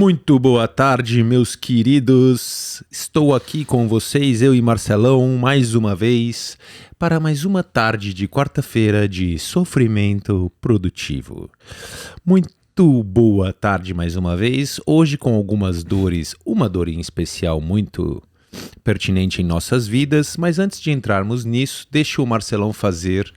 Muito boa tarde, meus queridos. Estou aqui com vocês, eu e Marcelão, mais uma vez, para mais uma tarde de quarta-feira de sofrimento produtivo. Muito boa tarde mais uma vez, hoje com algumas dores, uma dor em especial muito pertinente em nossas vidas, mas antes de entrarmos nisso, deixa o Marcelão fazer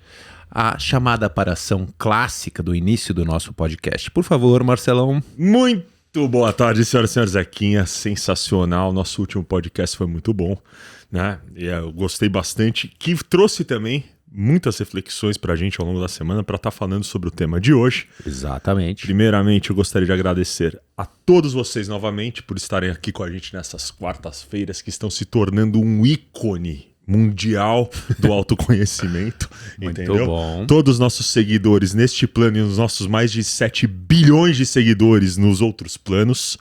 a chamada para ação clássica do início do nosso podcast. Por favor, Marcelão. Muito boa tarde, senhoras e senhores. Zequinha, sensacional. Nosso último podcast foi muito bom, né? Eu gostei bastante, que trouxe também muitas reflexões pra gente ao longo da semana para estar falando sobre o tema de hoje. Exatamente. Primeiramente, eu gostaria de agradecer a todos vocês novamente por estarem aqui com a gente nessas quartas-feiras que estão se tornando um ícone mundial do autoconhecimento. Muito entendeu? bom. Todos os nossos seguidores neste plano e os nossos mais de 7 bilhões de seguidores nos outros planos.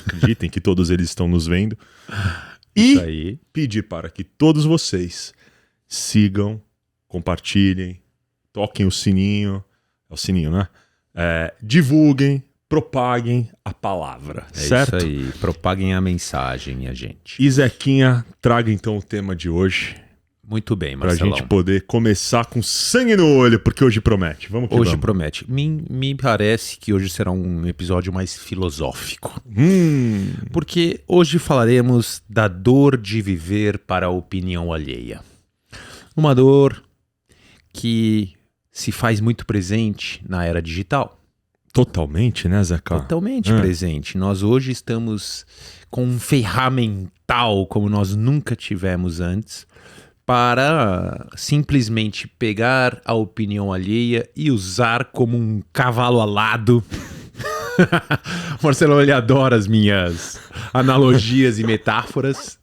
Acreditem que todos eles estão nos vendo. Isso E aí. pedir para que todos vocês sigam, compartilhem, toquem o sininho. É o sininho, né? Divulguem, propaguem a palavra, certo? Isso aí. Propaguem a mensagem, minha gente. E Zequinha, traga então o tema de hoje Muito bem, pra Marcelão. gente poder começar com sangue no olho, porque hoje promete. Vamos que Hoje vamos. promete. Me parece que hoje será um episódio mais filosófico. Porque hoje falaremos da dor de viver para a opinião alheia. Uma dor que se faz muito presente na era digital. Totalmente, né, Zeca? Totalmente presente. Nós hoje estamos com um ferramental como nós nunca tivemos antes para simplesmente pegar a opinião alheia e usar como um cavalo alado. O Marcelo, ele adora as minhas analogias e metáforas,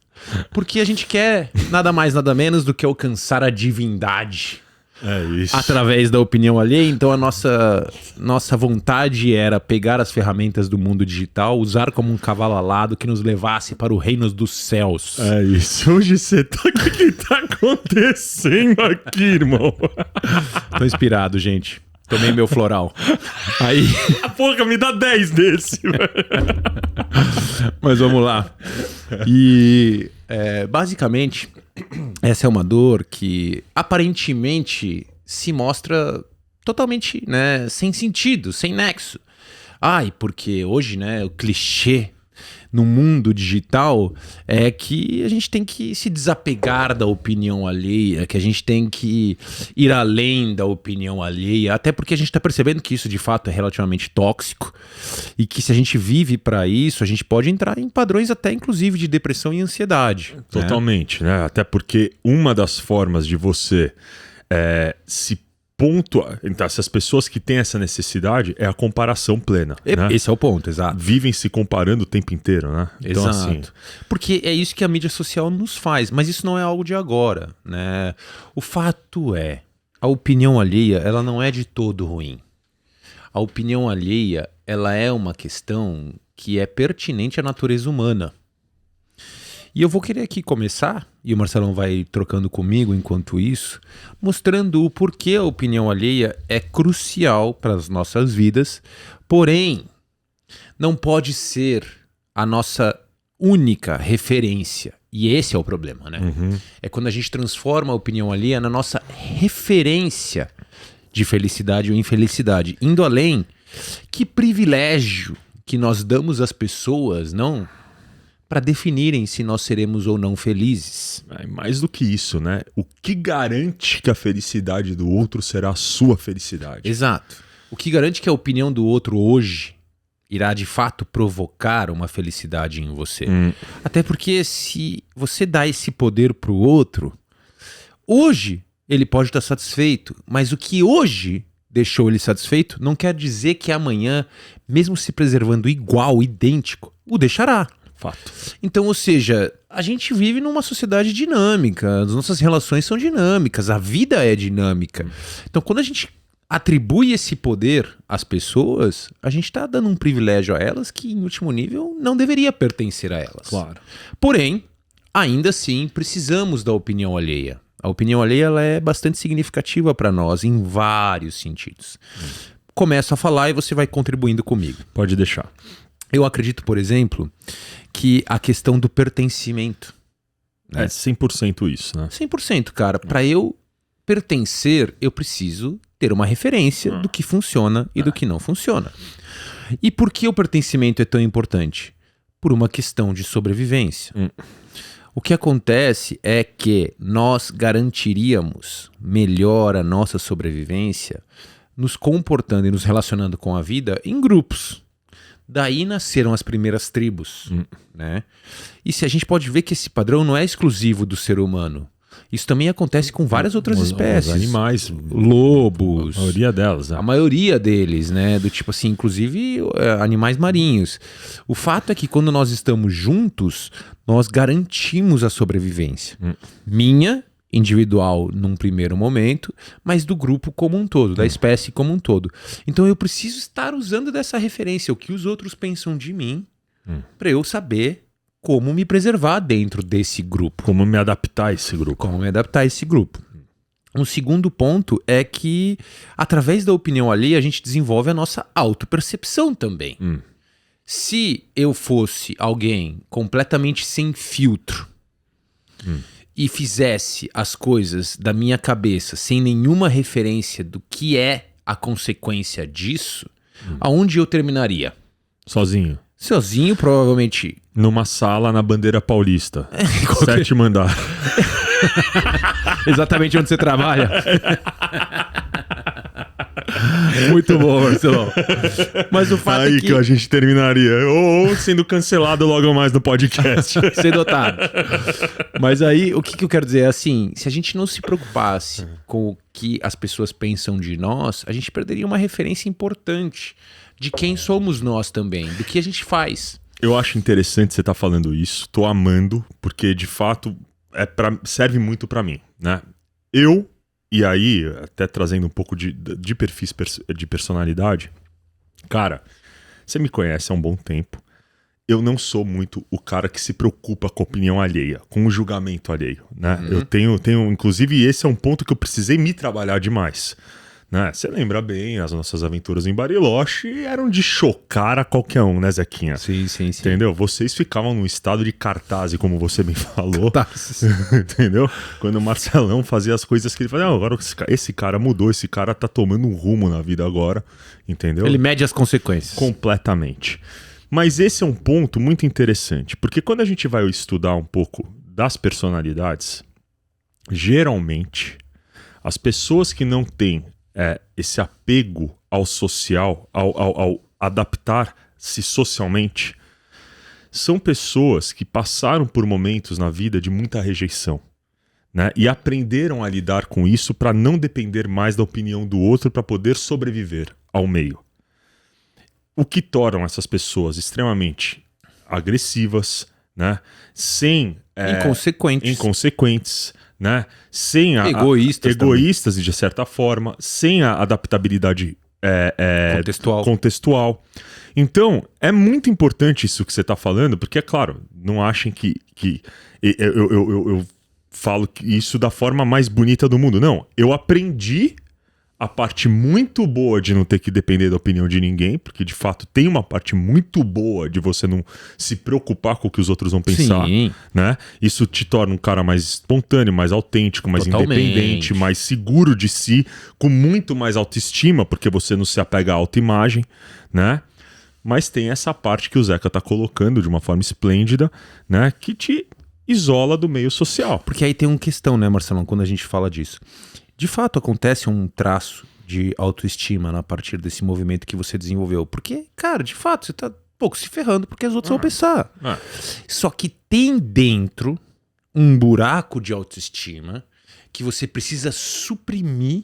porque a gente quer nada mais, nada menos do que alcançar a divindade É isso. através da opinião alheia. Então a nossa vontade era pegar as ferramentas do mundo digital, usar como um cavalo alado que nos levasse para o reino dos céus. É isso. Hoje você tá... O que tá acontecendo aqui, irmão? Tô inspirado, gente. Tomei meu floral. Aí, A porra, me dá 10 desse, velho. mas vamos lá. E basicamente, essa é uma dor que aparentemente se mostra totalmente, né, sem sentido, sem nexo. Ai, porque hoje, né, o clichê no mundo digital é que a gente tem que se desapegar da opinião alheia, que a gente tem que ir além da opinião alheia, até porque a gente está percebendo que isso de fato é relativamente tóxico e que se a gente vive para isso, a gente pode entrar em padrões até inclusive de depressão e ansiedade. Né? Totalmente, né? Até porque uma das formas de você se pontuar, então, essas pessoas que têm essa necessidade é a comparação plena, né? Esse é o ponto, exato. Vivem se comparando o tempo inteiro, né? Então, Exato. assim, Porque é isso que a mídia social nos faz, mas isso não é algo de agora, né? O fato é, a opinião alheia, ela não é de todo ruim. A opinião alheia, ela é uma questão que é pertinente à natureza humana. E eu vou querer aqui começar, e o Marcelão vai trocando comigo enquanto isso, mostrando o porquê a opinião alheia é crucial para as nossas vidas, porém, não pode ser a nossa única referência. E esse é o problema, né? É quando a gente transforma a opinião alheia na nossa referência de felicidade ou infelicidade. Indo além, que privilégio que nós damos às pessoas, não? Para definirem se nós seremos ou não felizes. mais do que isso, né? O que garante que a felicidade do outro será a sua felicidade? Exato. O que garante que a opinião do outro hoje irá de fato provocar uma felicidade em você. Até porque se você dá esse poder pro outro, hoje ele pode estar satisfeito, mas o que hoje deixou ele satisfeito não quer dizer que amanhã, mesmo se preservando igual, idêntico, o deixará. Fato. Então, ou seja, a gente vive numa sociedade dinâmica, as nossas relações são dinâmicas, a vida é dinâmica. Então, quando a gente atribui esse poder às pessoas, a gente está dando um privilégio a elas que, em último nível, não deveria pertencer a elas. Claro. Porém, ainda assim, precisamos da opinião alheia. A opinião alheia ela é bastante significativa para nós em vários sentidos. Começo a falar e você vai contribuindo comigo. Pode deixar. Eu acredito, por exemplo, que a questão do pertencimento. É 100% isso, né? 100%, cara. Para eu pertencer, eu preciso ter uma referência do que funciona e do que não funciona. E por que o pertencimento é tão importante? Por uma questão de sobrevivência. O que acontece é que nós garantiríamos melhor a nossa sobrevivência nos comportando e nos relacionando com a vida em grupos. Daí nasceram as primeiras tribos, né? E se a gente pode ver que esse padrão não é exclusivo do ser humano. Isso também acontece com várias outras espécies. Os animais. Lobos. A maioria delas, né? A maioria deles, né? Do tipo assim, inclusive animais marinhos. O fato é que quando nós estamos juntos, nós garantimos a sobrevivência. Minha, individual num primeiro momento, mas do grupo como um todo, da espécie como um todo. Então eu preciso estar usando dessa referência, o que os outros pensam de mim, para eu saber como me preservar dentro desse grupo. Como me adaptar a esse grupo. Como me adaptar a esse grupo. Um segundo ponto é que, através da opinião alheia, a gente desenvolve a nossa autopercepção também. Se eu fosse alguém completamente sem filtro e fizesse as coisas da minha cabeça sem nenhuma referência do que é a consequência disso, aonde eu terminaria? Sozinho. Sozinho, provavelmente. Numa sala na Bandeira Paulista. 7º andar. Exatamente onde você trabalha. Muito bom, Marcelão. Mas o fato Aí é que a gente terminaria. Ou sendo cancelado logo mais no podcast. ser dotado. Mas aí, o que eu quero dizer é assim, se a gente não se preocupasse com o que as pessoas pensam de nós, a gente perderia uma referência importante de quem somos nós também, do que a gente faz. Eu acho interessante você estar falando isso. Tô amando, porque de fato serve muito pra mim, né? E aí, até trazendo um pouco de perfis de personalidade, cara, você me conhece há um bom tempo. Eu não sou muito o cara que se preocupa com a opinião alheia, com o julgamento alheio, né? Eu tenho, inclusive, esse é um ponto que eu precisei me trabalhar demais, né? Você lembra bem, as nossas aventuras em Bariloche eram de chocar a qualquer um, né, Zequinha? Sim. Entendeu? Vocês ficavam num estado de cartaz, como você bem falou. Entendeu? Quando o Marcelão fazia as coisas que ele fazia, agora esse cara mudou, esse cara tá tomando um rumo na vida agora, entendeu? Ele mede as consequências. Completamente. Mas esse é um ponto muito interessante, porque quando a gente vai estudar um pouco das personalidades, geralmente, as pessoas que não têm esse apego ao social, ao adaptar-se socialmente, são pessoas que passaram por momentos na vida de muita rejeição, né? E aprenderam a lidar com isso para não depender mais da opinião do outro para poder sobreviver ao meio. O que tornam essas pessoas extremamente agressivas, né? Inconsequentes, né? Egoístas de certa forma, sem a adaptabilidade contextual. Então, é muito importante isso que você está falando, porque, é claro, não achem que eu falo isso da forma mais bonita do mundo. Não, eu aprendi a parte muito boa de não ter que depender da opinião de ninguém, porque de fato tem uma parte muito boa de você não se preocupar com o que os outros vão pensar, né? Isso te torna um cara mais espontâneo, mais autêntico, mais independente, mais seguro de si, com muito mais autoestima, porque você não se apega à autoimagem, né? Mas tem essa parte que o Zeca tá colocando de uma forma esplêndida, né? Que te isola do meio social. Porque aí tem uma questão, né, Marcelão, quando a gente fala disso. De fato, acontece um traço de autoestima a partir desse movimento que você desenvolveu. Porque, cara, de fato, você tá pouco se ferrando porque os outros vão pensar. Só que tem dentro um buraco de autoestima que você precisa suprimir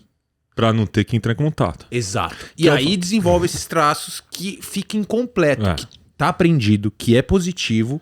pra não ter que entrar em contato. Exato. E aí desenvolve esses traços que fica incompleto, que tá aprendido, que é positivo,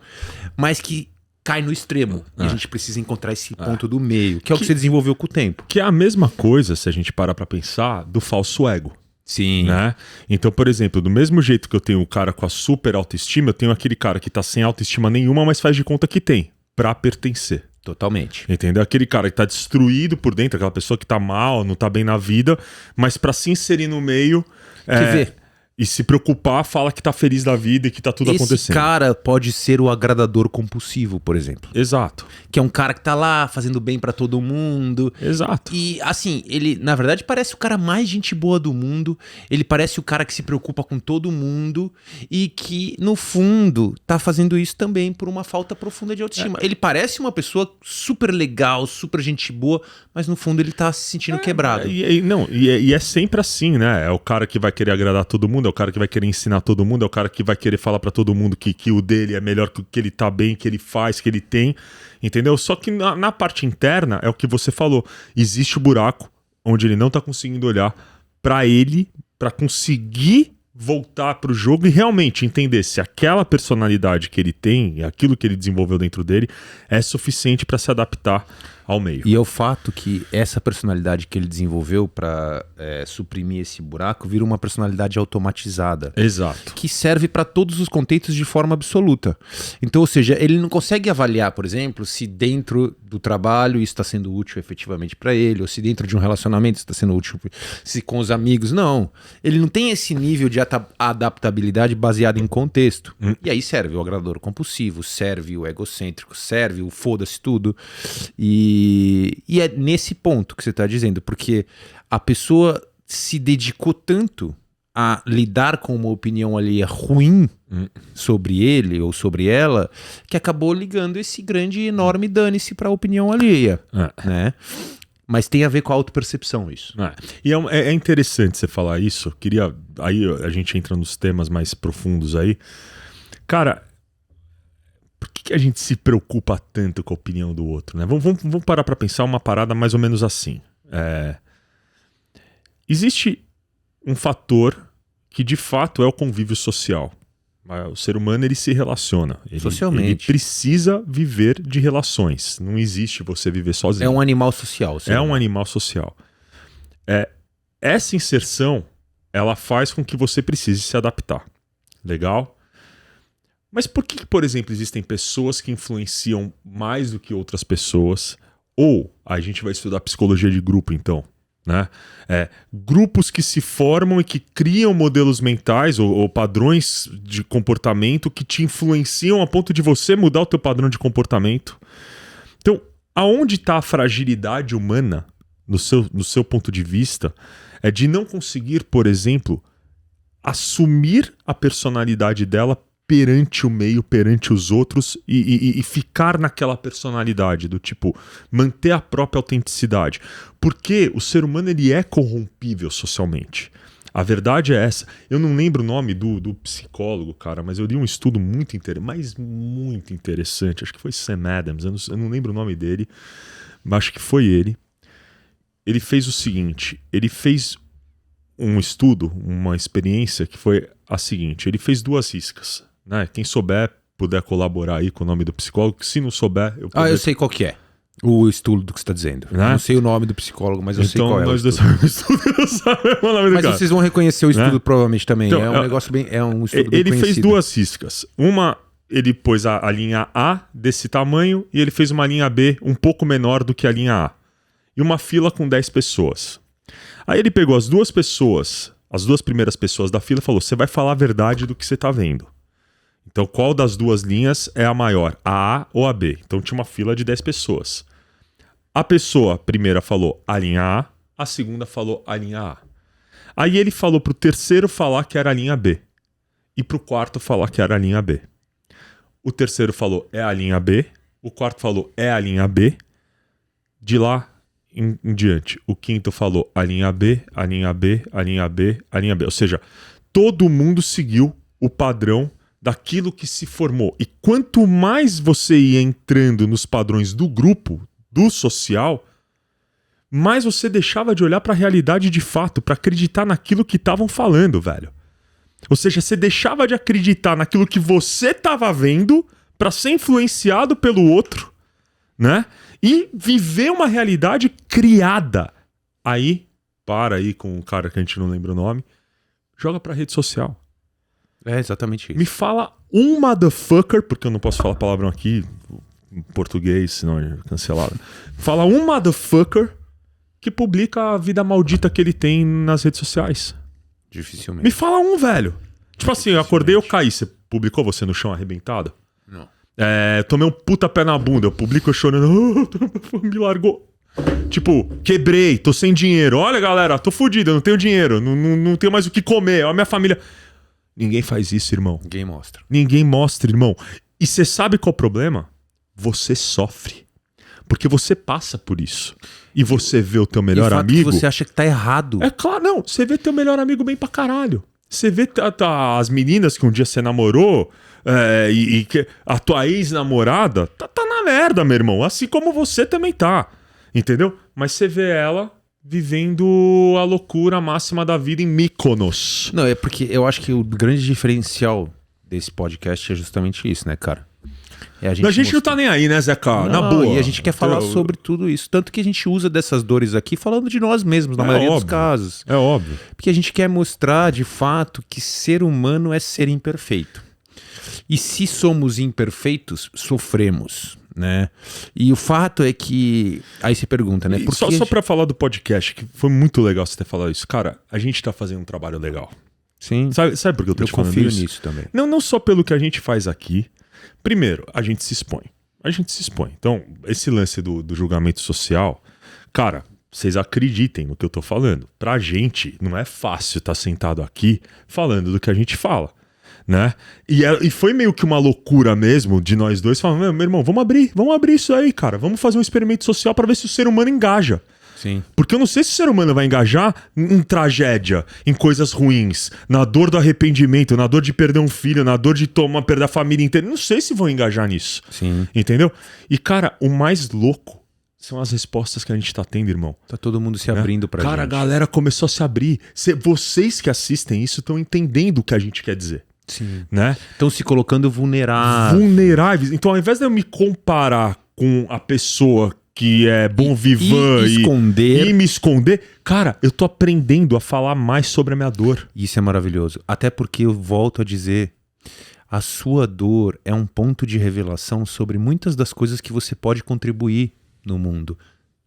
mas que cai no extremo. E a gente precisa encontrar esse ponto do meio, que é o que você desenvolveu com o tempo. Que é a mesma coisa, se a gente parar pra pensar, do falso ego. Sim. Né? Então, por exemplo, do mesmo jeito que eu tenho o cara com a super autoestima, eu tenho aquele cara que tá sem autoestima nenhuma, mas faz de conta que tem, pra pertencer. Totalmente. Entendeu? Aquele cara que tá destruído por dentro, aquela pessoa que tá mal, não tá bem na vida, mas pra se inserir no meio... Que vê. E se preocupar, fala que tá feliz da vida e que tá tudo acontecendo. Esse cara pode ser o agradador compulsivo, por exemplo. Exato. Que é um cara que tá lá fazendo bem pra todo mundo. Exato. E assim, ele na verdade parece o cara mais gente boa do mundo. Ele parece o cara que se preocupa com todo mundo e que no fundo tá fazendo isso também por uma falta profunda de autoestima. Ele parece uma pessoa super legal, super gente boa, mas no fundo ele tá se sentindo quebrado. E é sempre assim, né? É o cara que vai querer agradar todo mundo, é o cara que vai querer ensinar todo mundo, é o cara que vai querer falar pra todo mundo que o dele é melhor, que ele tá bem, que ele faz, que ele tem, entendeu? Só que na parte interna é o que você falou, existe o buraco onde ele não tá conseguindo olhar pra ele, pra conseguir voltar pro jogo e realmente entender se aquela personalidade que ele tem, aquilo que ele desenvolveu dentro dele, é suficiente pra se adaptar ao meio. E é o fato que essa personalidade que ele desenvolveu para suprimir esse buraco vira uma personalidade automatizada. Exato. Que serve para todos os contextos de forma absoluta. Então, ou seja, ele não consegue avaliar, por exemplo, se dentro do trabalho isso está sendo útil efetivamente para ele, ou se dentro de um relacionamento isso está sendo útil, se com os amigos. Não. Ele não tem esse nível de adaptabilidade baseado em contexto. E aí serve o agradador compulsivo, serve o egocêntrico, serve o foda-se tudo. E é nesse ponto que você está dizendo, porque a pessoa se dedicou tanto a lidar com uma opinião alheia ruim sobre ele ou sobre ela, que acabou ligando esse grande, enorme dane-se para a opinião alheia, né? Mas tem a ver com a autopercepção isso. E é interessante você falar isso. Aí a gente entra nos temas mais profundos aí. Cara, por que a gente se preocupa tanto com a opinião do outro, né? Vamos parar para pensar uma parada mais ou menos assim. Existe um fator que de fato é o convívio social. O ser humano, ele se relaciona. Socialmente. Ele precisa viver de relações. Não existe você viver sozinho. É um animal social. É um animal social. Essa inserção, ela faz com que você precise se adaptar. Legal? Mas por que, por exemplo, existem pessoas que influenciam mais do que outras pessoas? Ou a gente vai estudar psicologia de grupo, então, né? Grupos que se formam e que criam modelos mentais ou padrões de comportamento que te influenciam a ponto de você mudar o teu padrão de comportamento. Então, aonde está a fragilidade humana, no seu ponto de vista, é de não conseguir, por exemplo, assumir a personalidade dela perante o meio, perante os outros e ficar naquela personalidade do tipo, manter a própria autenticidade. Porque o ser humano, ele é corrompível socialmente. A verdade é essa. Eu não lembro o nome do psicólogo, cara, mas eu li um estudo muito interessante. Acho que foi Sam Adams, eu não lembro o nome dele, mas acho que foi ele. Ele fez o seguinte, ele fez um estudo, uma experiência que foi a seguinte, ele fez 2 riscas. Né? Quem souber, puder colaborar aí com o nome do psicólogo, se não souber... eu sei qual que é. O estudo que você está dizendo. Né? Eu não sei o nome do psicólogo, mas eu sei qual é. Nós dois sabemos o estudo, não sabemos o nome do mas cara. vocês vão reconhecer o estudo, né? Provavelmente também. Então, é um negócio bem... É um estudo bem ele conhecido. fez 2 riscas. Uma, ele pôs a linha A desse tamanho e ele fez uma linha B um pouco menor do que a linha A. E uma fila com 10 pessoas. Aí ele pegou as 2 pessoas, as 2 primeiras pessoas da fila e falou, você vai falar a verdade do que você está vendo. Então, qual das 2 linhas é a maior? A ou a B? Então, tinha uma fila de 10 pessoas. A pessoa primeira falou a linha A segunda falou a linha A. Aí ele falou pro terceiro falar que era a linha B. E pro quarto falar que era a linha B. O terceiro falou é a linha B. O quarto falou é a linha B. De lá em diante, o quinto falou a linha B, a linha B, a linha B, a linha B. Ou seja, todo mundo seguiu o padrão daquilo que se formou. E quanto mais você ia entrando nos padrões do grupo, do social, mais você deixava de olhar para a realidade de fato, para acreditar naquilo que estavam falando, velho. Ou seja, você deixava de acreditar naquilo que você estava vendo para ser influenciado pelo outro, né? E viver uma realidade criada. Aí, para aí com um cara que a gente não lembra o nome, joga pra rede social. É exatamente isso. Me fala um motherfucker, porque eu não posso falar palavrão aqui em português, senão é cancelado. Fala um motherfucker que publica a vida maldita que ele tem nas redes sociais. Dificilmente. Me fala um, velho. Tipo assim, eu acordei, eu caí. Você publicou você no chão arrebentado? Não. Tomei um puta pé na bunda. Eu publico eu chorando. Me largou. Tipo, quebrei, tô sem dinheiro. Olha, galera, tô fudido, eu não tenho dinheiro. Não tenho mais o que comer. Olha a minha família. Ninguém faz isso, irmão. Ninguém mostra. Ninguém mostra, irmão. E você sabe qual é o problema? Você sofre. Porque você passa por isso. E você vê o teu melhor amigo... Que você acha que tá errado. É claro, não. Você vê teu melhor amigo bem pra caralho. Você vê as meninas que um dia você namorou e que a tua ex-namorada tá na merda, meu irmão. Assim como você também tá. Entendeu? Mas você vê ela vivendo a loucura máxima da vida em Mykonos. Não, é porque eu acho que o grande diferencial desse podcast é justamente isso, né, cara? A gente não tá nem aí, né, Zeca? Na boa. E a gente quer falar sobre tudo isso. Tanto que a gente usa dessas dores aqui falando de nós mesmos, na maioria dos casos. É óbvio. Porque a gente quer mostrar, de fato, que ser humano é ser imperfeito. E se somos imperfeitos, sofremos, né? E o fato é que... Aí você pergunta, né? Só pra falar do podcast, que foi muito legal você ter falado isso. Cara, a gente tá fazendo um trabalho legal. Sim. Sabe por que eu tô te falando isso? Eu confio nisso também. Não só pelo que a gente faz aqui. Primeiro, a gente se expõe. Então, esse lance do julgamento social, cara, vocês acreditem no que eu tô falando. Pra gente, não é fácil estar sentado aqui falando do que a gente fala, né? E foi meio que uma loucura mesmo de nós dois falando, meu irmão, vamos abrir isso aí, cara. Vamos fazer um experimento social pra ver se o ser humano engaja. Sim. Porque eu não sei se o ser humano vai engajar em tragédia, em coisas ruins, na dor do arrependimento, na dor de perder um filho, na dor de perder a família inteira. Não sei se vão engajar nisso. Sim. Entendeu? E, cara, o mais louco são as respostas que a gente tá tendo, irmão. Tá todo mundo se abrindo pra gente. Cara, a galera começou a se abrir. Vocês que assistem isso estão entendendo o que a gente quer dizer. Sim. Né? Estão se colocando vulneráveis. Vulneráveis. Então, ao invés de eu me comparar com a pessoa que é bom vivan e me esconder, cara, eu tô aprendendo a falar mais sobre a minha dor. Isso é maravilhoso. Até porque eu volto a dizer, a sua dor é um ponto de revelação sobre muitas das coisas que você pode contribuir no mundo.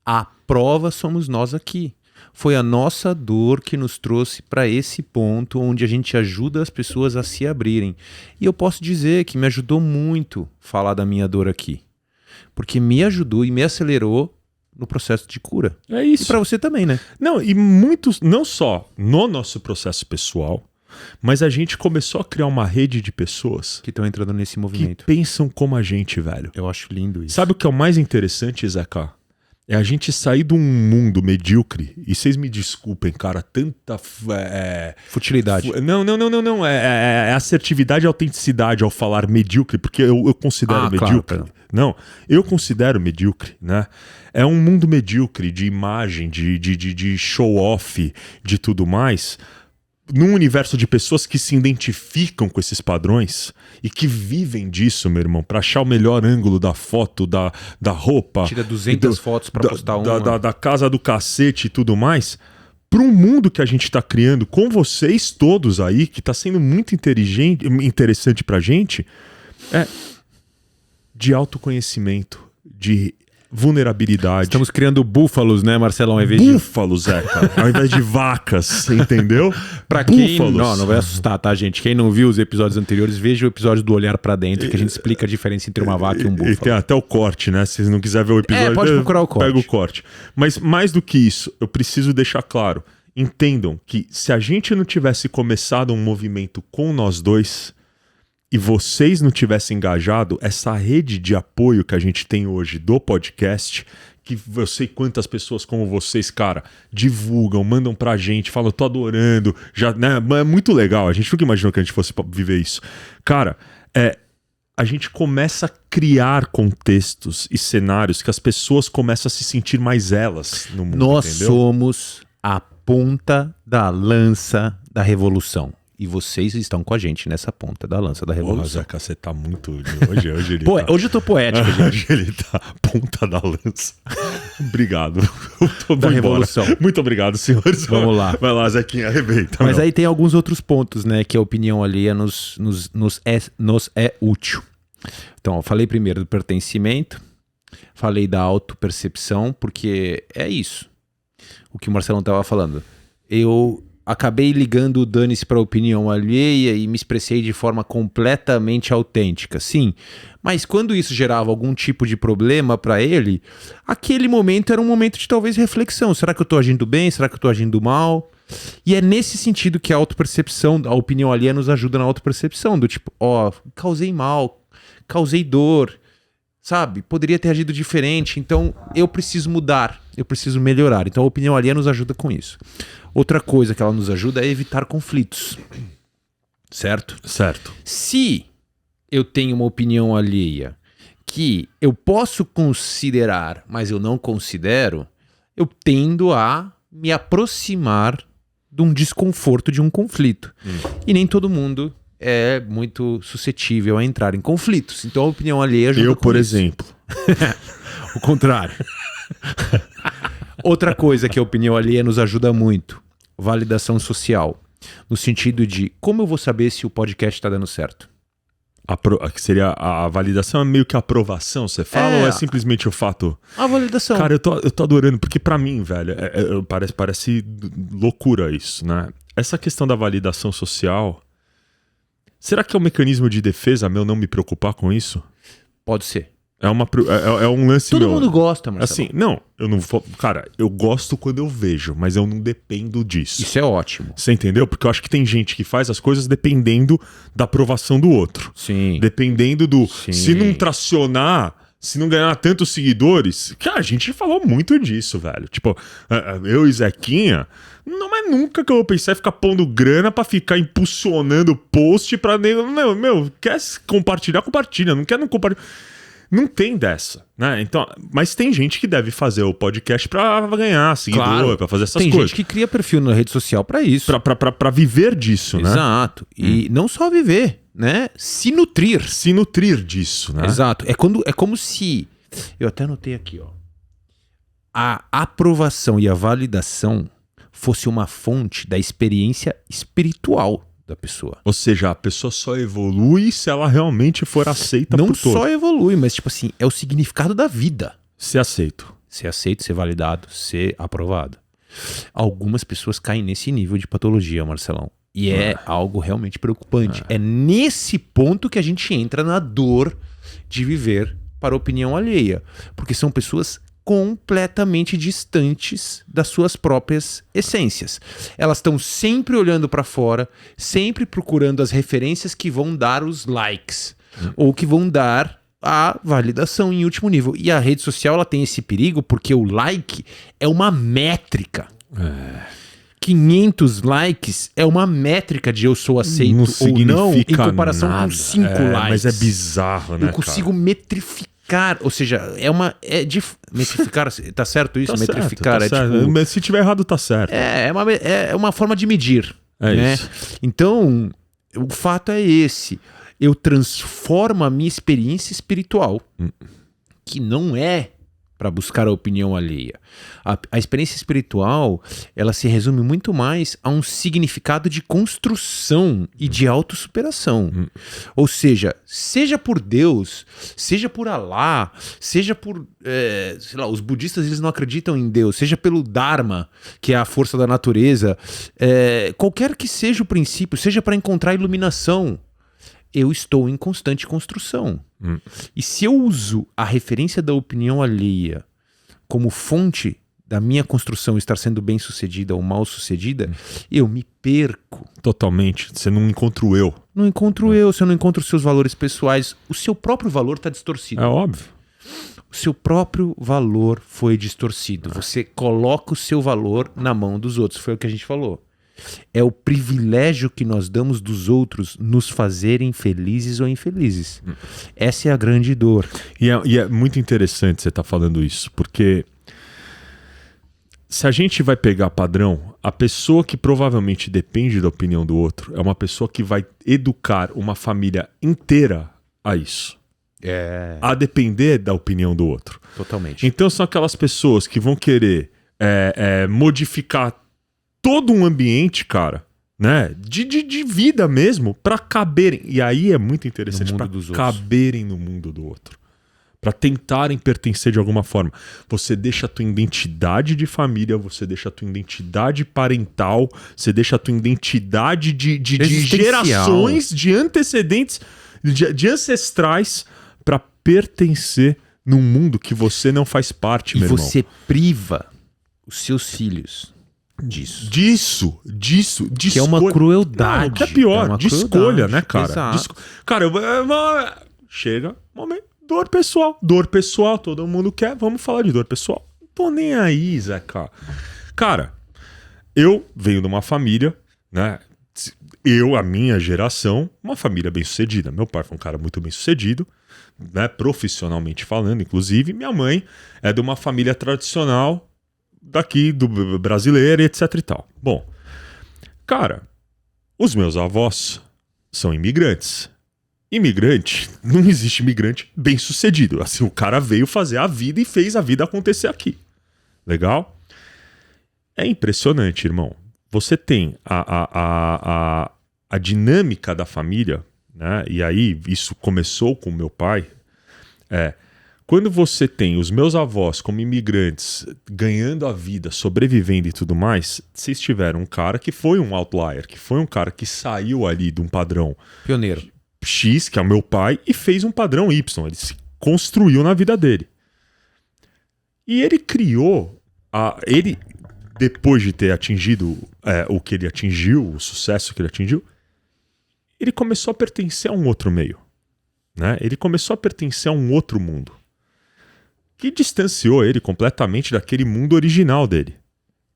A prova somos nós aqui. Foi a nossa dor que nos trouxe para esse ponto onde a gente ajuda as pessoas a se abrirem. E eu posso dizer que me ajudou muito falar da minha dor aqui. Porque me ajudou e me acelerou no processo de cura. É isso. E pra você também, né? Não, e muitos, não só no nosso processo pessoal, mas a gente começou a criar uma rede de pessoas que estão entrando nesse movimento. Que pensam como a gente, velho. Eu acho lindo isso. Sabe o que é o mais interessante, Zeca? É a gente sair de um mundo medíocre. E vocês me desculpem, cara, tanta... futilidade. Não. É assertividade e autenticidade ao falar medíocre, porque eu considero medíocre. Claro. Não, eu considero medíocre, né? É um mundo medíocre de imagem, de show-off, de tudo mais, num universo de pessoas que se identificam com esses padrões e que vivem disso, meu irmão, pra achar o melhor ângulo da foto, da roupa. Tira 200 fotos pra postar uma. Da casa do cacete e tudo mais. Para um mundo que a gente tá criando com vocês todos aí, que tá sendo muito interessante pra gente, de autoconhecimento, de vulnerabilidade. Estamos criando búfalos, né, Marcelão? Búfalos, cara. Ao invés de vacas, entendeu? Pra quem... Não vai assustar, tá, gente? Quem não viu os episódios anteriores, veja o episódio do Olhar Pra Dentro, que a gente explica a diferença entre uma vaca e um búfalo. E tem até o corte, né? Se vocês não quiserem ver o episódio... pode procurar o corte. Pega o corte. Mas mais do que isso, eu preciso deixar claro. Entendam que se a gente não tivesse começado um movimento com nós dois... e vocês não tivessem engajado, essa rede de apoio que a gente tem hoje do podcast, que eu sei quantas pessoas como vocês, cara, divulgam, mandam pra gente, falam, eu tô adorando, já, né? É muito legal, a gente nunca imaginou que a gente fosse viver isso. Cara, a gente começa a criar contextos e cenários que as pessoas começam a se sentir mais elas no mundo, Nós entendeu? somos a ponta da lança da revolução. E vocês estão com a gente nessa ponta da lança da revolução. Porra, Zeca, você tá muito... Hoje ele Pô, tá... hoje eu tô poético, gente. Hoje ele tá ponta da lança. Obrigado. Da revolução. Muito obrigado, senhores. Vamos lá. Vai lá, Zequinha, arrebenta. Mas aí tem alguns outros pontos, né? Que a opinião alheia nos é útil. Então, eu falei primeiro do pertencimento. Falei da autopercepção, porque é isso. O que o Marcelão estava falando. Eu acabei ligando o dane-se para a opinião alheia e me expressei de forma completamente autêntica. Sim, mas quando isso gerava algum tipo de problema para ele, aquele momento era um momento de talvez reflexão. Será que eu estou agindo bem? Será que eu estou agindo mal? E é nesse sentido que a autopercepção, a opinião alheia nos ajuda na autopercepção, do tipo, causei mal, causei dor, sabe? Poderia ter agido diferente, então eu preciso mudar, eu preciso melhorar. Então a opinião alheia nos ajuda com isso. Outra coisa que ela nos ajuda é evitar conflitos, certo? Certo. Se eu tenho uma opinião alheia que eu posso considerar, mas eu não considero, eu tendo a me aproximar de um desconforto, de um conflito. E nem todo mundo é muito suscetível a entrar em conflitos. Então a opinião alheia ajuda Eu, com por isso. exemplo. O contrário. Outra coisa que a opinião alheia nos ajuda muito, validação social. No sentido de, como eu vou saber se o podcast está dando certo? Que seria a validação, é meio que a aprovação, você fala, ou é simplesmente o fato? A validação. Cara, eu tô adorando, porque pra mim, velho, parece loucura isso, né? Essa questão da validação social, será que é um mecanismo de defesa meu não me preocupar com isso? Pode ser. É um lance Todo meu. mundo gosta, Marcelo. Assim, não, eu não vou. Cara, eu gosto quando eu vejo, mas eu não dependo disso. Isso é ótimo. Você entendeu? Porque eu acho que tem gente que faz as coisas dependendo da aprovação do outro. Sim. Dependendo do. Sim. Se não tracionar, se não ganhar tantos seguidores. Cara, a gente falou muito disso, velho. Tipo, eu e Zequinha. Não é nunca que eu vou pensar em ficar pondo grana pra ficar impulsionando post pra. Meu, quer compartilhar? Compartilha. Não quer não compartilhar. Não tem dessa, né? Então, mas tem gente que deve fazer o podcast pra ganhar seguidor, Claro. pra fazer essas Tem coisas. gente que cria perfil na rede social pra isso. Pra viver disso, né? Exato. E não só viver, né? Se nutrir. Se nutrir disso, né? Exato. É como se... Eu até anotei aqui, ó. A aprovação e a validação fosse uma fonte da experiência espiritual da pessoa. Ou seja, a pessoa só evolui se ela realmente for aceita Não por todos. só evolui, mas tipo assim, é o significado da vida. Ser aceito. Ser aceito, ser validado, ser aprovado. Algumas pessoas caem nesse nível de patologia, Marcelão. E é algo realmente preocupante. É nesse ponto que a gente entra na dor de viver para a opinião alheia. Porque são pessoas completamente distantes das suas próprias essências. Elas estão sempre olhando para fora, sempre procurando as referências que vão dar os likes ou que vão dar a validação em último nível. E a rede social ela tem esse perigo porque o like é uma métrica. 500 likes é uma métrica de eu sou aceito ou não em comparação nada. com 5 likes. Mas é bizarro, né, Eu consigo metrificar, ou seja, metrificar, tá certo isso? Tá metrificar certo, tá certo. tipo... Mas se tiver errado, tá certo. É uma forma de medir. É né? isso. Então, o fato é esse. Eu transformo a minha experiência espiritual, que não é para buscar a opinião alheia. A experiência espiritual, ela se resume muito mais a um significado de construção e de autossuperação. Ou seja por Deus, seja por Alá, seja por, sei lá, os budistas eles não acreditam em Deus, seja pelo Dharma, que é a força da natureza, qualquer que seja o princípio, seja para encontrar iluminação, eu estou em constante construção. E se eu uso a referência da opinião alheia como fonte da minha construção estar sendo bem sucedida ou mal sucedida, eu me perco. Totalmente. Você não encontra o eu. Não encontro eu, se eu não encontro os seus valores pessoais, o seu próprio valor está distorcido. É óbvio. O seu próprio valor foi distorcido. Você coloca o seu valor na mão dos outros. Foi o que a gente falou. É o privilégio que nós damos dos outros nos fazerem felizes ou infelizes. Essa é a grande dor. E é muito interessante você estar falando isso, porque se a gente vai pegar padrão, a pessoa que provavelmente depende da opinião do outro é uma pessoa que vai educar uma família inteira a isso. A depender da opinião do outro. Totalmente. Então são aquelas pessoas que vão querer modificar todo um ambiente, cara, né? De vida mesmo, pra caberem. E aí é muito interessante, No mundo pra dos outros. caberem no mundo do outro. para tentarem pertencer de alguma forma. Você deixa a tua identidade de família, você deixa a tua identidade parental, você deixa a tua identidade de gerações, de antecedentes, de ancestrais para pertencer num mundo que você não faz parte, meu irmão. E você priva os seus filhos disso. De que é uma crueldade. Não, que é pior, uma de escolha, né, cara? Exato. Cara, chega momento. Dor pessoal, todo mundo quer. Vamos falar de dor pessoal. Não tô nem aí, Zeca. Cara, eu venho de uma família, né? A minha geração, uma família bem-sucedida. Meu pai foi um cara muito bem-sucedido, né? Profissionalmente falando, inclusive. Minha mãe é de uma família tradicional daqui, do brasileiro, etc e tal. Bom, cara, os meus avós são imigrantes. Imigrante, não existe imigrante bem-sucedido. Assim, o cara veio fazer a vida e fez a vida acontecer aqui. Legal? É impressionante, irmão. Você tem a dinâmica da família, né? E aí isso começou com o meu pai. Quando você tem os meus avós como imigrantes ganhando a vida, sobrevivendo e tudo mais, vocês tiveram um cara que foi um outlier, que foi um cara que saiu ali de um padrão pioneiro X, que é o meu pai, e fez um padrão Y. Ele se construiu na vida dele. E ele criou, ele, depois de ter atingido o que ele atingiu, o sucesso que ele atingiu, ele começou a pertencer a um outro meio, né? Ele começou a pertencer a um outro mundo, que distanciou ele completamente daquele mundo original dele.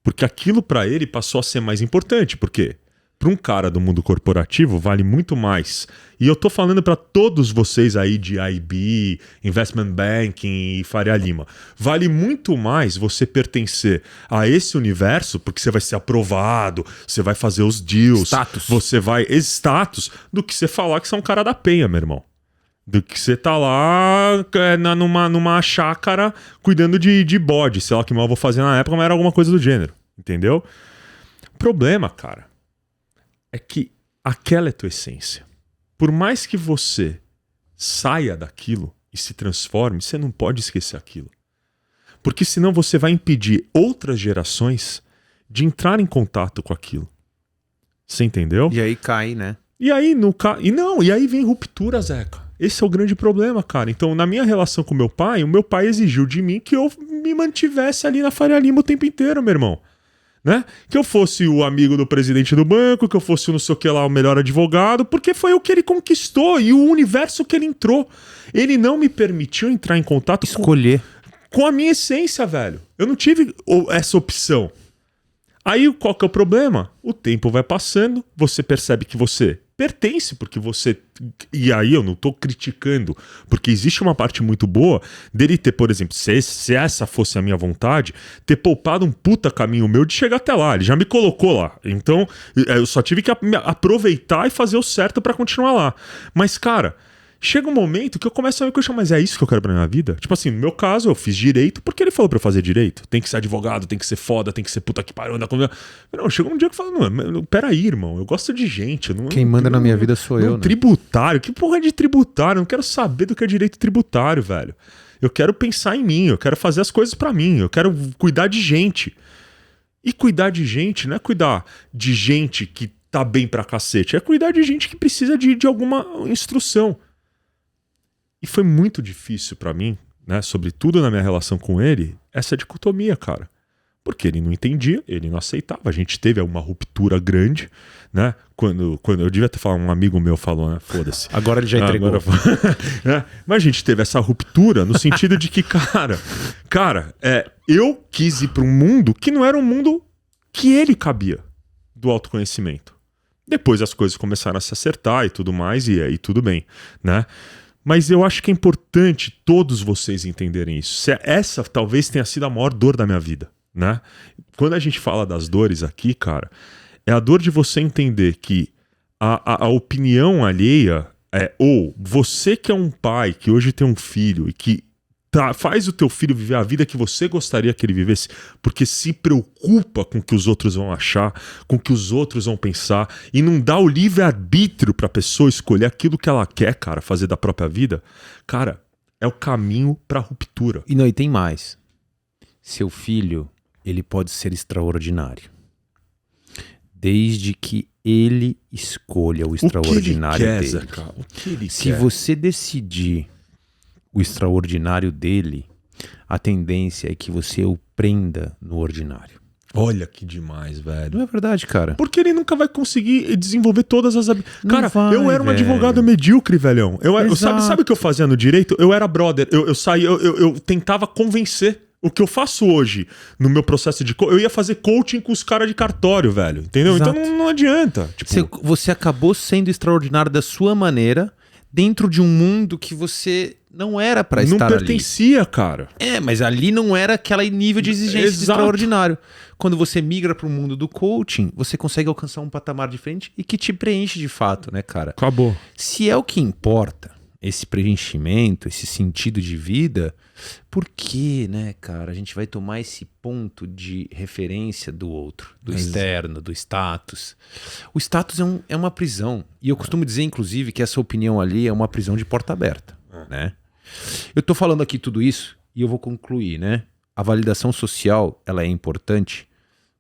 Porque aquilo para ele passou a ser mais importante. Por quê? Para um cara do mundo corporativo vale muito mais. E eu tô falando para todos vocês aí de IB, Investment Banking e Faria Lima. Vale muito mais você pertencer a esse universo, porque você vai ser aprovado, você vai fazer os deals, você vai... Status, do que você falar que você é um cara da penha, meu irmão. Do que você tá lá numa chácara cuidando de bode. Sei lá que mal eu vou fazer na época, mas era alguma coisa do gênero. Entendeu? O problema, cara, é que aquela é a tua essência. Por mais que você saia daquilo e se transforme, você não pode esquecer aquilo. Porque senão você vai impedir outras gerações de entrar em contato com aquilo. Você entendeu? E aí cai, né? E aí vem ruptura, Zeca. Esse é o grande problema, cara. Então, na minha relação com o meu pai exigiu de mim que eu me mantivesse ali na Faria Lima o tempo inteiro, meu irmão. Né? Que eu fosse o amigo do presidente do banco, que eu fosse o não sei o que lá, o melhor advogado, porque foi o que ele conquistou e o universo que ele entrou. Ele não me permitiu entrar em contato com a minha essência, velho. Eu não tive essa opção. Aí qual que é o problema? O tempo vai passando, você percebe que você pertence, porque você... E aí eu não tô criticando, porque existe uma parte muito boa dele ter, por exemplo, se essa fosse a minha vontade, ter poupado um puta caminho meu de chegar até lá. Ele já me colocou lá. Então, eu só tive que aproveitar e fazer o certo pra continuar lá. Mas, cara... Chega um momento que eu começo a me questionar, mas é isso que eu quero pra minha vida? Tipo assim, no meu caso, eu fiz direito porque ele falou pra eu fazer direito. Tem que ser advogado, tem que ser foda, tem que ser puta que pariu. Não, chegou um dia que eu falo, não, peraí, irmão, eu gosto de gente. Quem manda na minha vida sou eu, né? Tributário, que porra de tributário? Eu não quero saber do que é direito tributário, velho. Eu quero pensar em mim, eu quero fazer as coisas pra mim, eu quero cuidar de gente. E cuidar de gente não é cuidar de gente que tá bem pra cacete, é cuidar de gente que precisa de alguma instrução. E foi muito difícil pra mim, né, sobretudo na minha relação com ele, essa dicotomia, cara. Porque ele não entendia, ele não aceitava. A gente teve uma ruptura grande, né? Quando eu devia ter falado, um amigo meu falou, né? Foda-se. Agora ele já entregou. Né? Mas a gente teve essa ruptura no sentido de que, cara, eu quis ir pra um mundo que não era um mundo que ele cabia do autoconhecimento. Depois as coisas começaram a se acertar e tudo mais, e aí tudo bem, né? Mas eu acho que é importante todos vocês entenderem isso. Essa talvez tenha sido a maior dor da minha vida, né? Quando a gente fala das dores aqui, cara, é a dor de você entender que a opinião alheia ou você que é um pai, que hoje tem um filho e que faz o teu filho viver a vida que você gostaria que ele vivesse, porque se preocupa com o que os outros vão achar, com o que os outros vão pensar, e não dá o livre-arbítrio pra pessoa escolher aquilo que ela quer, cara, fazer da própria vida. Cara, é o caminho pra ruptura. E não, e tem mais. Seu filho, ele pode ser extraordinário. Desde que ele escolha o extraordinário o que ele quer, dele. Zé, cara? O que ele Se quer? você decidir o extraordinário dele, a tendência é que você o prenda no ordinário. Olha que demais, velho. Não é verdade, cara? Porque ele nunca vai conseguir desenvolver todas as habilidades. Não Cara, vai, eu era um velho. advogado medíocre, velhão. Exato. Sabe o que eu fazia no direito? Eu era brother. Eu saía, eu tentava convencer. O que eu faço hoje no meu processo de eu ia fazer coaching com os caras de cartório, velho. Entendeu? Exato. Então não adianta. Tipo, Você acabou sendo extraordinário da sua maneira, dentro de um mundo que você não era pra não estar ali. pertencia, cara. Mas ali não era aquele nível de exigência de Exato. extraordinário. Quando você migra para o mundo do coaching, você consegue alcançar um patamar diferente e que te preenche de fato, né, cara? Acabou. Se é o que importa, esse preenchimento, esse sentido de vida, por que, né, cara, a gente vai tomar esse ponto de referência do outro, do externo, do status? O status é uma prisão. E eu costumo dizer, inclusive, que essa opinião ali é uma prisão de porta aberta, né? Eu tô falando aqui tudo isso e eu vou concluir, né? A validação social, ela é importante,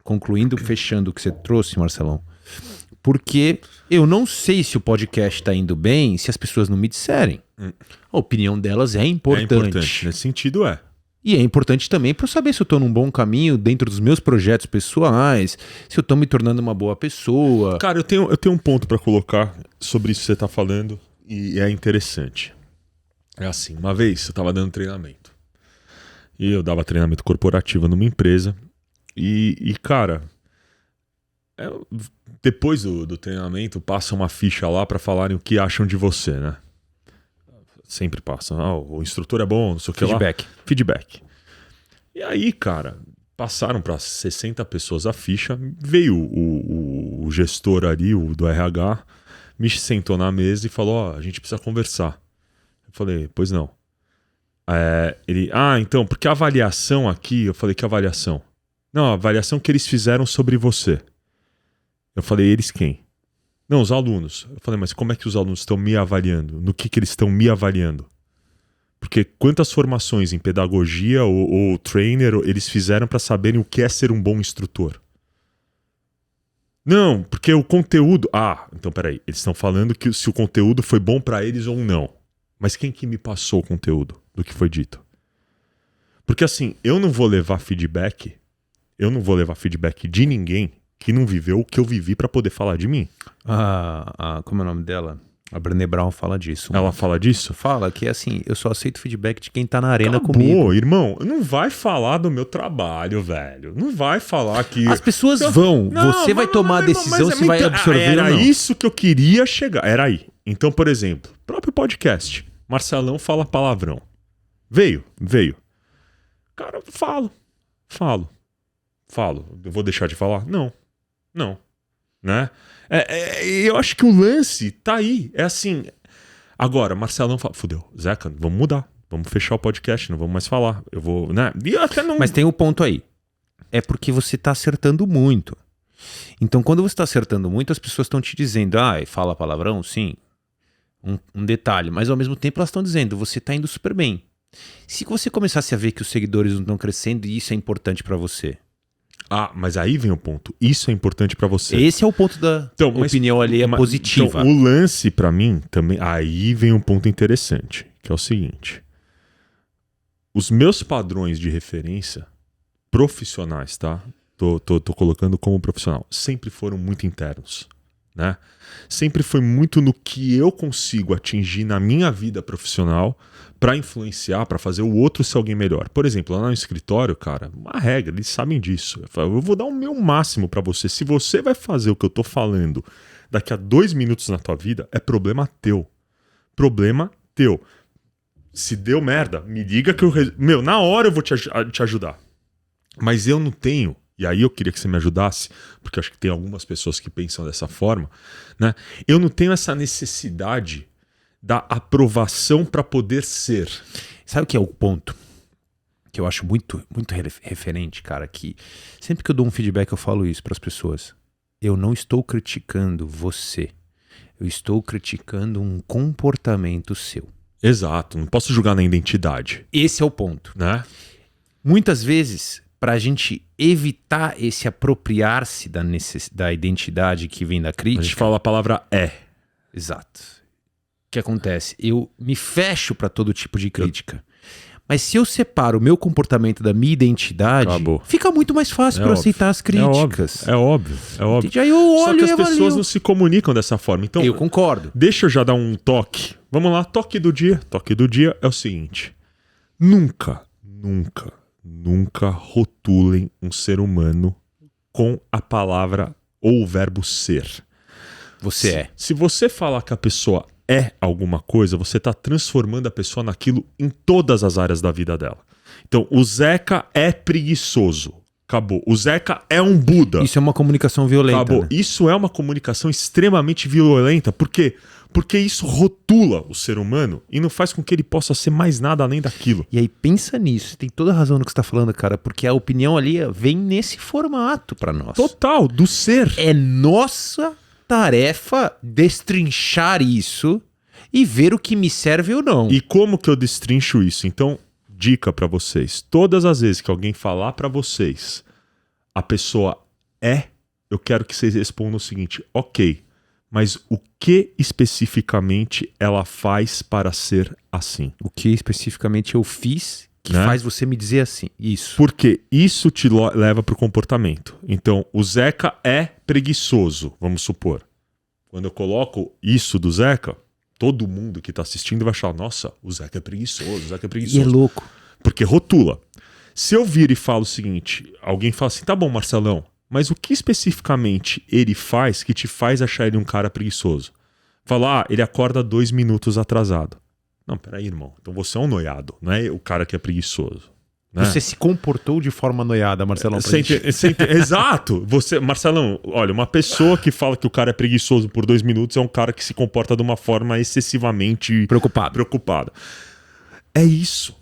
concluindo, fechando o que você trouxe, Marcelão, porque eu não sei se o podcast tá indo bem se as pessoas não me disserem. A opinião delas é importante. É importante. Nesse sentido, é. E é importante também para eu saber se eu tô num bom caminho dentro dos meus projetos pessoais, se eu tô me tornando uma boa pessoa. Cara, eu tenho um ponto pra colocar sobre isso que você tá falando e é interessante. É assim, uma vez eu tava dando treinamento. E eu dava treinamento corporativo numa empresa. E cara, depois do treinamento, passa uma ficha lá pra falarem o que acham de você, né? Sempre passa. O instrutor é bom, não sei o que lá. Feedback. E aí, cara, passaram pra 60 pessoas a ficha. Veio o gestor ali, o do RH, me sentou na mesa e falou: a gente precisa conversar. Eu falei, pois não. Ele, então, porque a avaliação aqui, eu falei, que avaliação? Não, a avaliação que eles fizeram sobre você. Eu falei, eles quem? Não, os alunos. Eu falei, mas como é que os alunos estão me avaliando? No que eles estão me avaliando? Porque quantas formações em pedagogia ou trainer eles fizeram para saberem o que é ser um bom instrutor? Não, porque o conteúdo... então peraí. Eles estão falando que se o conteúdo foi bom para eles ou não. Mas quem que me passou o conteúdo do que foi dito? Porque assim, eu não vou levar feedback de ninguém que não viveu o que eu vivi pra poder falar de mim. Como é o nome dela? A Brené Brown fala disso. Ela fala disso? Fala que assim, eu só aceito feedback de quem tá na arena Acabou, comigo. Irmão, não vai falar do meu trabalho, velho. Não vai falar que... As pessoas vão. Você vai tomar a decisão se vai absorver ou não. Era isso que eu queria chegar. Era aí. Então, por exemplo, próprio podcast. Marcelão fala palavrão. Veio. Cara, falo. Eu vou deixar de falar? Não. Né? Eu acho que o lance tá aí. É assim. Agora, Marcelão fala, fudeu, Zeca, vamos mudar. Vamos fechar o podcast, não vamos mais falar. Eu vou, né? E eu até não... Mas tem um ponto aí. É porque você tá acertando muito. Então, quando você tá acertando muito, as pessoas estão te dizendo, fala palavrão? Sim. Um detalhe. Mas, ao mesmo tempo, elas estão dizendo, você tá indo super bem. Se você começasse a ver que os seguidores não estão crescendo e isso é importante pra você. Mas aí vem o ponto. Isso é importante pra você. Esse é o ponto da opinião alheia positiva. Então, o lance pra mim também... Aí vem um ponto interessante, que é o seguinte. Os meus padrões de referência profissionais, tá? Tô colocando como profissional. Sempre foram muito internos, né? Sempre foi muito no que eu consigo atingir na minha vida profissional para influenciar, para fazer o outro ser alguém melhor. Por exemplo, lá no escritório, cara, uma regra, eles sabem disso. Eu vou dar o meu máximo para você. Se você vai fazer o que eu tô falando daqui a 2 minutos na tua vida, é problema teu. Problema teu. Se deu merda, me diga que na hora eu vou te ajudar. Mas eu não tenho... E aí eu queria que você me ajudasse, porque eu acho que tem algumas pessoas que pensam dessa forma, né? Eu não tenho essa necessidade da aprovação para poder ser. Sabe o que é o ponto? Que eu acho muito, muito referente, cara, que sempre que eu dou um feedback eu falo isso para as pessoas. Eu não estou criticando você. Eu estou criticando um comportamento seu. Exato, não posso julgar na identidade, Esse é o ponto. né? Muitas vezes, para a gente evitar esse apropriar-se da identidade que vem da A gente crítica... fala a palavra Exato. O que acontece? Eu me fecho para todo tipo de crítica. Mas se eu separo o meu comportamento da minha identidade, Acabou. fica muito mais fácil para eu óbvio. aceitar as críticas. É óbvio. Entende? Aí eu Só olho que e as pessoas avalio. não se comunicam dessa forma. Então, Eu concordo. deixa eu já dar um toque. Vamos lá, toque do dia. Toque do dia é o seguinte: nunca, nunca, nunca rotulem um ser humano com a palavra ou o verbo ser. Você é. Se você falar que a pessoa é alguma coisa, você está transformando a pessoa naquilo em todas as áreas da vida dela. Então, o Zeca é preguiçoso. Acabou. O Zeca é um Buda. Isso é uma comunicação violenta. Acabou. Né? Isso é uma comunicação extremamente violenta. Por quê? Porque isso rotula o ser humano e não faz com que ele possa ser mais nada além daquilo. E aí pensa nisso. Tem toda a razão no que você está falando, cara. Porque a opinião ali vem nesse formato para nós. Total, do ser. É nossa tarefa destrinchar isso e ver o que me serve ou não. E como que eu destrincho isso? Então, dica pra vocês. Todas as vezes que alguém falar pra vocês, a pessoa é, eu quero que vocês respondam o seguinte: ok, mas o que especificamente ela faz para ser assim? O que especificamente eu fiz que Né? faz você me dizer assim? Isso. Porque isso te leva pro comportamento. Então, o Zeca é preguiçoso, vamos supor. Quando eu coloco isso do Zeca, todo mundo que tá assistindo vai achar: nossa, o Zeca é preguiçoso, o Zeca é E preguiçoso. é louco. Porque rotula. Se eu vir e falo o seguinte, alguém fala assim: tá bom, Marcelão, mas o que especificamente ele faz que te faz achar ele um cara preguiçoso? Fala: ele acorda 2 minutos atrasado. Não, peraí, irmão. Então você é um noiado, não é o cara que é preguiçoso. Né? Você se comportou de forma noiada, Marcelão. Exato. Você, Marcelão, olha, uma pessoa que fala que o cara é preguiçoso por 2 minutos é um cara que se comporta de uma forma excessivamente preocupada. É isso.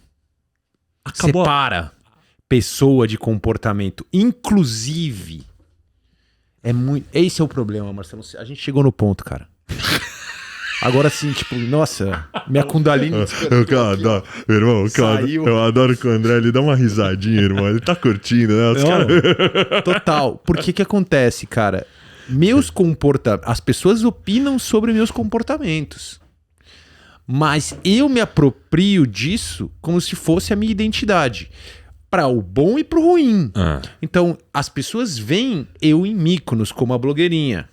Acabou. Separa pessoa de comportamento. Inclusive, esse é o problema, Marcelo. A gente chegou no ponto, cara. Agora sim, tipo, nossa, minha Kundalini Irmão, Saiu. eu adoro que o André ele dá uma risadinha, irmão. Ele tá curtindo, né? Total. Por que acontece, cara? As pessoas opinam sobre meus comportamentos. Mas eu me aproprio disso como se fosse a minha identidade. Para o bom e pro ruim. Então, as pessoas veem eu em Mykonos como a blogueirinha.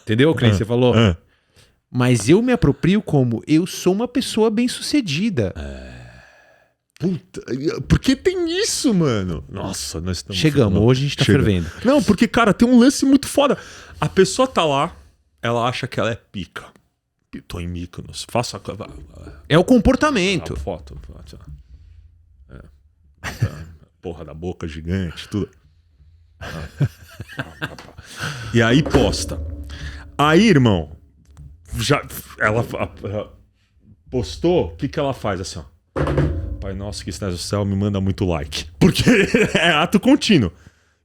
Entendeu, Clem? Você falou? Mas eu me aproprio como eu sou uma pessoa bem-sucedida. Puta, porque tem isso, mano? Nossa, nós estamos... Chegamos, hoje a gente tá fervendo. Não, porque, cara, tem um lance muito foda. A pessoa tá lá, ela acha que ela é pica. Tô em Mykonos, faça... É o comportamento. A foto. Porra da boca gigante, tudo. E aí posta. Aí, irmão, ela postou, o que ela faz assim, ó? Pai nosso que estás no céu, me manda muito like. Porque é ato contínuo.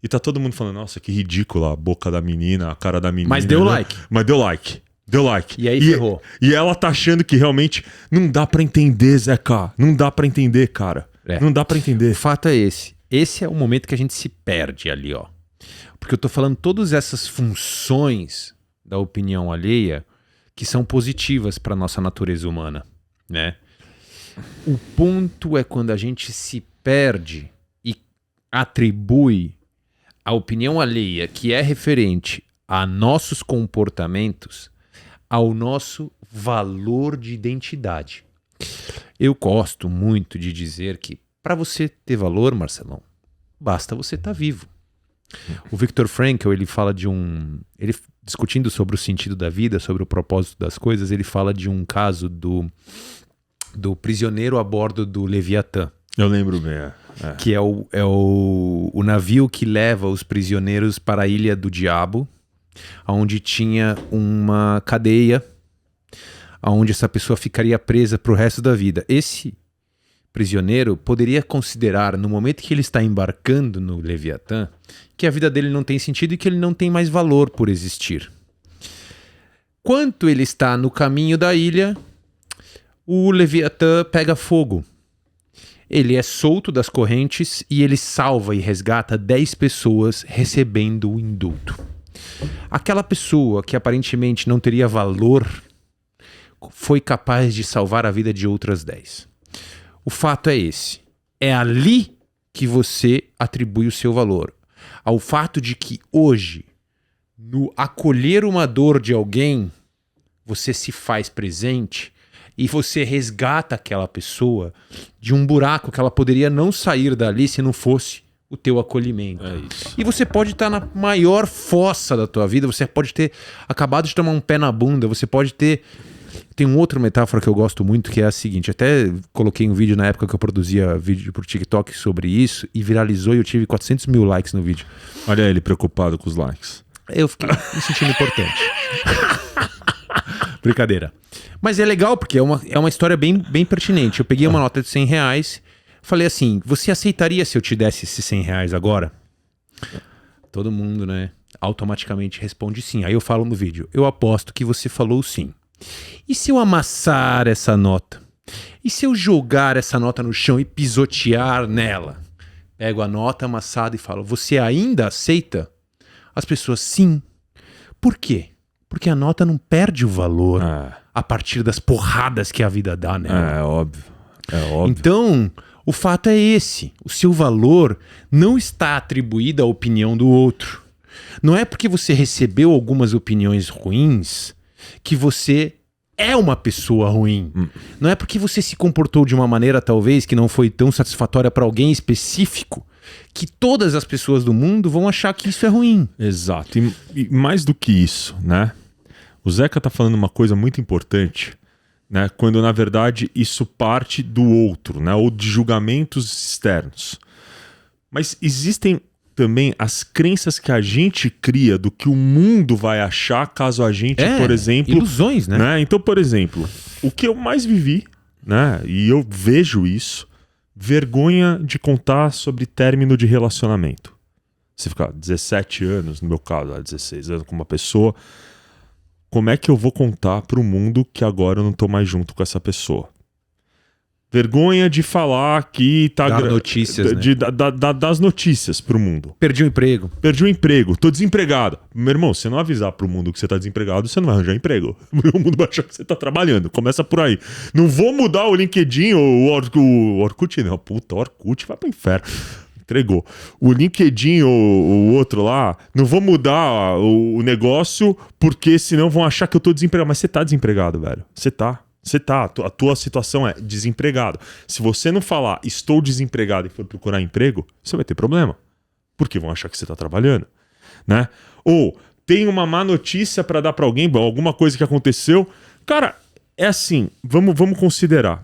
E tá todo mundo falando: nossa, que ridícula a boca da menina, a cara da menina. Mas deu né? like. Mas deu like. Deu like. E aí ferrou. E ela tá achando que realmente não dá pra entender, Zeca. Não dá pra entender, cara. Não dá pra entender. O fato é esse. Esse é o momento que a gente se perde ali, ó. Porque eu tô falando todas essas funções da opinião alheia que são positivas para nossa natureza humana, né? O ponto é quando a gente se perde e atribui a opinião alheia, que é referente a nossos comportamentos, ao nosso valor de identidade. Eu gosto muito de dizer que para você ter valor, Marcelão, basta você estar vivo. O Viktor Frankl, ele fala ele discutindo sobre o sentido da vida, sobre o propósito das coisas, ele fala de um caso do prisioneiro a bordo do Leviatã. Eu lembro bem, Que é o navio que leva os prisioneiros para a Ilha do Diabo, onde tinha uma cadeia, onde essa pessoa ficaria presa para o resto da vida. Esse prisioneiro poderia considerar, no momento que ele está embarcando no Leviatã, que a vida dele não tem sentido e que ele não tem mais valor por existir. Quanto ele está no caminho da ilha, O Leviatã pega fogo. Ele é solto das correntes e ele salva e resgata 10 pessoas recebendo o indulto. Aquela pessoa que aparentemente não teria valor foi capaz de salvar a vida de outras 10. O fato é esse. É ali que você atribui o seu valor. Ao fato de que hoje, no acolher uma dor de alguém, você se faz presente e você resgata aquela pessoa de um buraco que ela poderia não sair dali se não fosse o teu acolhimento. É isso. E você pode estar na maior fossa da tua vida, você pode ter acabado de tomar um pé na bunda, você pode ter... Tem um outro metáfora que eu gosto muito, que é a seguinte, até coloquei um vídeo na época que eu produzia vídeo pro TikTok sobre isso e viralizou e eu tive 400 mil likes no vídeo. Olha ele preocupado com os likes. Eu fiquei me sentindo importante. Brincadeira. Mas é legal porque é uma história bem pertinente. Eu peguei uma nota de 100 reais, falei assim, você aceitaria se eu te desse esses 100 reais agora? Todo mundo, né, automaticamente responde sim. Aí eu falo no vídeo, eu aposto que você falou sim. E se eu amassar essa nota? E se eu jogar essa nota no chão e pisotear nela? Pego a nota amassada e falo, você ainda aceita? As pessoas, sim. Por quê? Porque a nota não perde o valor a partir das porradas que a vida dá nela. É óbvio. É óbvio. Então, o fato é esse. O seu valor não está atribuído à opinião do outro. Não é porque você recebeu algumas opiniões ruins que você é uma pessoa ruim. Não é porque você se comportou de uma maneira, talvez, que não foi tão satisfatória para alguém específico, que todas as pessoas do mundo vão achar que isso é ruim. Exato. E mais do que isso, né? O Zeca tá falando uma coisa muito importante, né? Quando, na verdade, isso parte do outro, né? Ou de julgamentos externos. Mas existem também as crenças que a gente cria do que o mundo vai achar caso a gente, por exemplo... ilusões, né? Então, por exemplo, o que eu mais vivi, né? E eu vejo isso, vergonha de contar sobre término de relacionamento. Você ficar 17 anos, no meu caso, 16 anos com uma pessoa, como é que eu vou contar pro mundo que agora eu não tô mais junto com essa pessoa? Vergonha de falar que tá... Dar notícias, né? Das notícias pro mundo. Perdi o emprego. Perdi o emprego, tô desempregado. Meu irmão, se você não avisar pro mundo que você tá desempregado, você não vai arranjar emprego. O mundo vai achar que você tá trabalhando. Começa por aí. Não vou mudar o LinkedIn ou o Orkut, não. Puta, o Orkut vai pro inferno. Entregou. O LinkedIn ou o outro lá, não vou mudar o negócio porque senão vão achar que eu tô desempregado. Mas você tá desempregado, velho. Você tá. A tua situação é desempregado. Se você não falar estou desempregado e for procurar emprego, você vai ter problema. Porque vão achar que você está trabalhando, né? Ou tem uma má notícia para dar para alguém, alguma coisa que aconteceu. Cara, é assim, vamos considerar.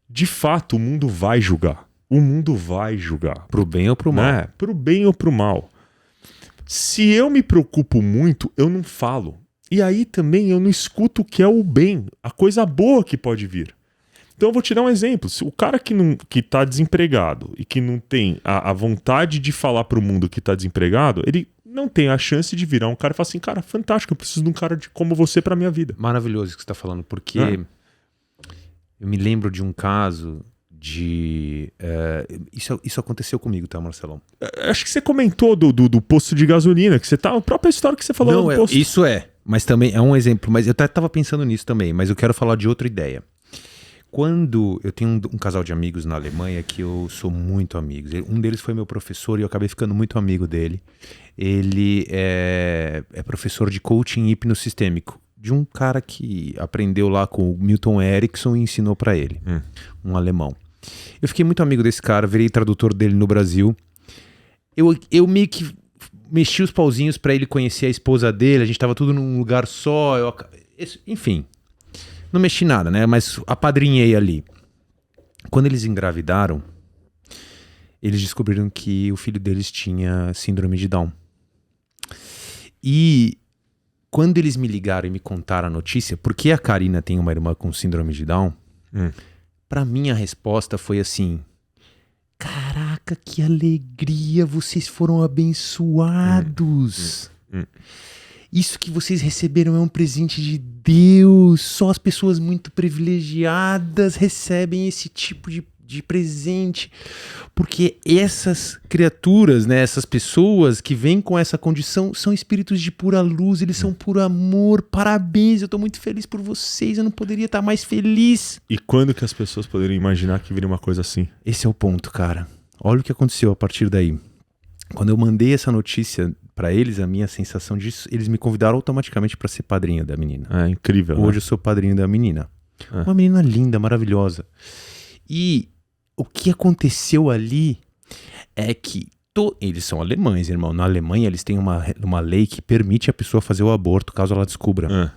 De fato, o mundo vai julgar. O mundo vai julgar. Pro bem ou pro mal. Né? Pro bem ou pro mal. Se eu me preocupo muito, eu não falo. E aí também eu não escuto o que é o bem, a coisa boa que pode vir. Então eu vou te dar um exemplo. Se o cara que tá desempregado e que não tem a vontade de falar pro mundo que tá desempregado, ele não tem a chance de virar um cara e falar assim, cara, fantástico, eu preciso de um cara como você pra minha vida. Maravilhoso o que você tá falando, porque eu me lembro de um caso de... isso aconteceu comigo, tá, Marcelão? Acho que você comentou do posto de gasolina, que você tá... A própria história que você falou não, do posto. Isso mas também é um exemplo, mas eu até tava pensando nisso também, mas eu quero falar de outra ideia. Quando eu tenho um casal de amigos na Alemanha que eu sou muito amigo. Um deles foi meu professor e eu acabei ficando muito amigo dele. Ele é professor de coaching hipnossistêmico, de um cara que aprendeu lá com o Milton Erickson e ensinou pra ele, um alemão. Eu fiquei muito amigo desse cara, virei tradutor dele no Brasil. Eu meio que mexi os pauzinhos pra ele conhecer a esposa dele, a gente tava tudo num lugar só, enfim, não mexi nada, né, mas apadrinhei ali. Quando eles engravidaram, eles descobriram que o filho deles tinha síndrome de Down. E quando eles me ligaram e me contaram a notícia, porque a Karina tem uma irmã com síndrome de Down, pra mim a resposta foi assim: caraca, que alegria, vocês foram abençoados. Isso que vocês receberam é um presente de Deus. Só as pessoas muito privilegiadas recebem esse tipo de presente. Porque essas criaturas, né, essas pessoas que vêm com essa condição são espíritos de pura luz, eles são puro amor. Parabéns, eu tô muito feliz por vocês, eu não poderia estar mais feliz. E quando que as pessoas poderiam imaginar que viria uma coisa assim? Esse é o ponto, cara. Olha o que aconteceu a partir daí. Quando eu mandei essa notícia pra eles, a minha sensação disso, eles me convidaram automaticamente pra ser padrinho da menina. É incrível. Hoje eu sou padrinho da menina. Uma menina linda, maravilhosa. E o que aconteceu ali é que eles são alemães, irmão. Na Alemanha eles têm uma lei que permite a pessoa fazer o aborto caso ela descubra.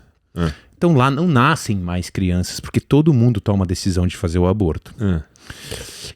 Então lá não nascem mais crianças, porque todo mundo toma a decisão de fazer o aborto.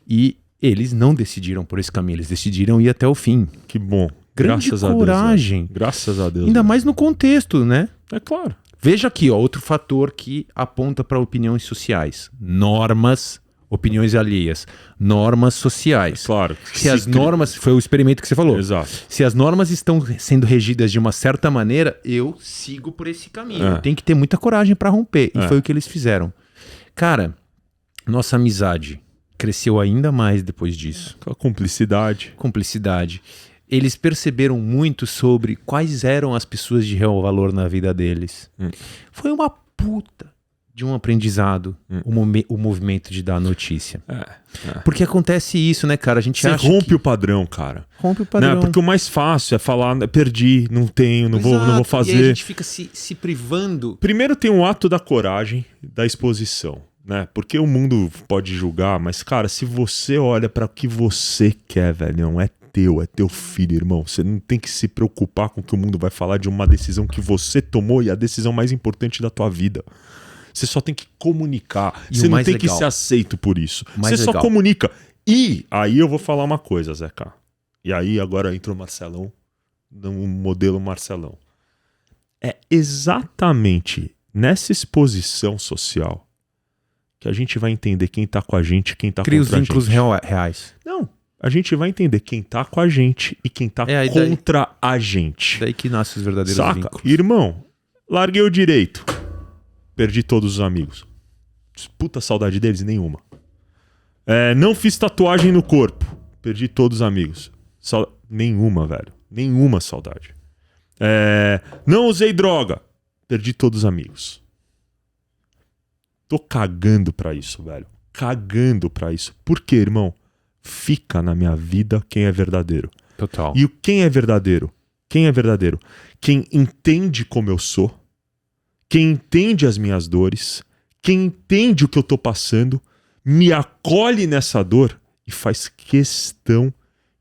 E eles não decidiram por esse caminho, eles decidiram ir até o fim. Que bom. Grande Graças coragem. A Deus, graças a Deus. Ainda mais no contexto, né? É claro. Veja aqui, ó, outro fator que aponta para opiniões sociais. Normas, opiniões alheias. Normas sociais. É claro. Se as normas... Foi o experimento que você falou. Exato. Se as normas estão sendo regidas de uma certa maneira, eu sigo por esse caminho. Tem que ter muita coragem para romper. E foi o que eles fizeram. Cara, nossa amizade cresceu ainda mais depois disso. Com a cumplicidade. Cumplicidade. Eles perceberam muito sobre quais eram as pessoas de real valor na vida deles. Foi uma puta de um aprendizado o movimento de dar a notícia. Porque acontece isso, né, cara? A gente acha rompe o padrão, cara. Rompe o padrão. Não, porque o mais fácil é falar, perdi, não tenho, não vou fazer. E aí a gente fica se privando. Primeiro tem o ato da coragem, da exposição, né? Porque o mundo pode julgar, mas, cara, se você olha para o que você quer, velho, não é teu filho, irmão. Você não tem que se preocupar com o que o mundo vai falar de uma decisão que você tomou e a decisão mais importante da tua vida. Você só tem que comunicar. Você não tem que ser aceito por isso. Você só comunica. E aí eu vou falar uma coisa, Zeca. E aí agora entra o Marcelão, no modelo Marcelão. É exatamente nessa exposição social que a gente vai entender quem tá com a gente e quem tá contra a gente. Cria os vínculos reais. Não. A gente vai entender quem tá com a gente e quem tá contra a gente. Daí que nascem os verdadeiros vínculos. Irmão, larguei o direito. Perdi todos os amigos. Puta saudade deles, nenhuma. Não fiz tatuagem no corpo. Perdi todos os amigos. Nenhuma, velho. Nenhuma saudade. Não usei droga. Perdi todos os amigos. Tô cagando pra isso, velho. Cagando pra isso. Por quê, irmão? Fica na minha vida quem é verdadeiro. Total. E quem é verdadeiro? Quem é verdadeiro? Quem entende como eu sou, quem entende as minhas dores, quem entende o que eu tô passando, me acolhe nessa dor e faz questão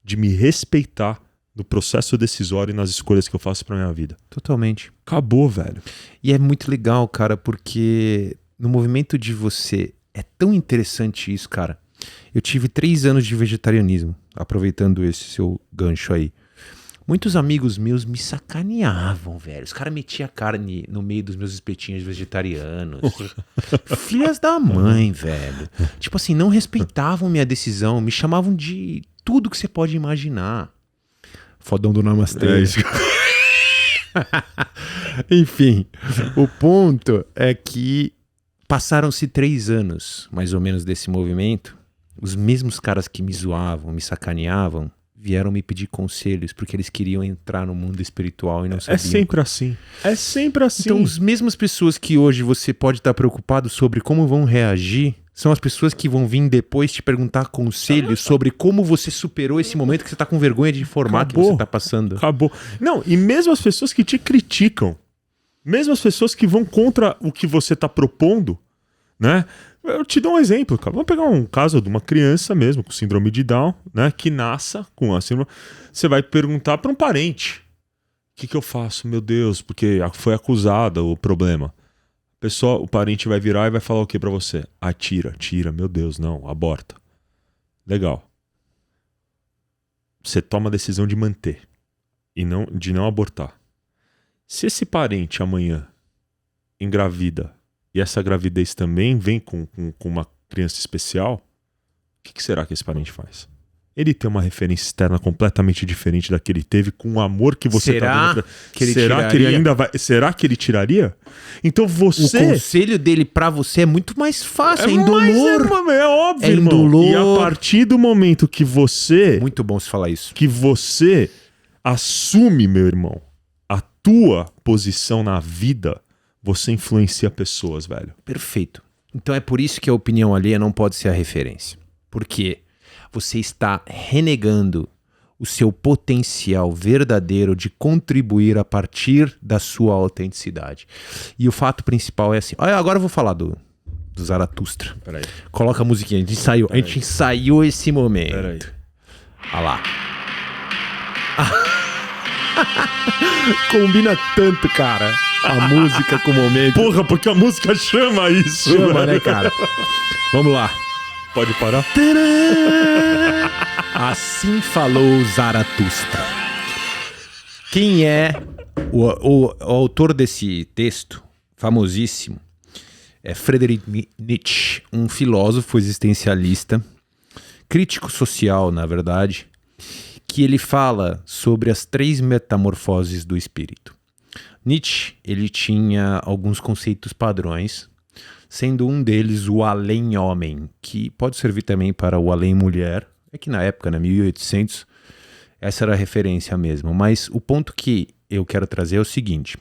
de me respeitar no processo decisório e nas escolhas que eu faço pra minha vida. Totalmente. Acabou, velho. E é muito legal, cara, porque no movimento de você é tão interessante isso, cara. Eu tive 3 anos de vegetarianismo, aproveitando esse seu gancho aí. Muitos amigos meus me sacaneavam, velho. Os caras metiam carne no meio dos meus espetinhos vegetarianos. Filhas da mãe, velho. Tipo assim, não respeitavam minha decisão, me chamavam de tudo que você pode imaginar. Fodão do Namastê. É isso. Enfim, o ponto é que passaram-se 3 anos, mais ou menos, desse movimento. Os mesmos caras que me zoavam, me sacaneavam, vieram me pedir conselhos porque eles queriam entrar no mundo espiritual e não sabiam. É sempre assim. É sempre assim. Então, as mesmas pessoas que hoje você pode estar preocupado sobre como vão reagir são as pessoas que vão vir depois te perguntar conselhos sobre como você superou esse momento que você está com vergonha de informar que você está passando. Acabou. Não, e mesmo as pessoas que te criticam, mesmo as pessoas que vão contra o que você está propondo, né? Eu te dou um exemplo, cara. Vamos pegar um caso de uma criança mesmo com síndrome de Down, né? Que nasça com a síndrome. Você vai perguntar para um parente: o que eu faço? Meu Deus, porque foi acusada o problema. O parente vai virar e vai falar o que para você? Tira, meu Deus, não, aborta. Legal. Você toma a decisão de manter e de não abortar. Se esse parente amanhã engravida e essa gravidez também vem com uma criança especial, o que será que esse parente faz? ele tem uma referência externa completamente diferente da que ele teve, com o amor que você Será tá que ele será que ele tiraria? ainda vai... Será que ele tiraria? Então O você... conselho dele pra você é muito mais fácil, é Mas indolor. é óbvio, É irmão. indolor. E a partir do momento que você... Muito bom você falar isso. que você assume, meu irmão, a tua posição na vida, você influencia pessoas, velho. Perfeito. Então é por isso que a opinião alheia não pode ser a referência. Porque você está renegando o seu potencial verdadeiro de contribuir a partir da sua autenticidade. E o fato principal é assim... Olha, agora eu vou falar do Zaratustra. Peraí. Coloca a musiquinha. A gente ensaiou esse momento. Peraí. Olha lá. Combina tanto, cara. A música com o momento. Porra, porque a música chama isso. Chama, velho. né, cara? Vamos lá. Pode parar? Assim falou Zaratustra. Quem é o autor desse texto, famosíssimo, é Friedrich Nietzsche, um filósofo existencialista, crítico social, na verdade, que ele fala sobre as 3 metamorfoses do espírito. Nietzsche, ele tinha alguns conceitos padrões, sendo um deles o além-homem, que pode servir também para o além-mulher. É que na época, 1800, essa era a referência mesmo. Mas o ponto que eu quero trazer é o seguinte.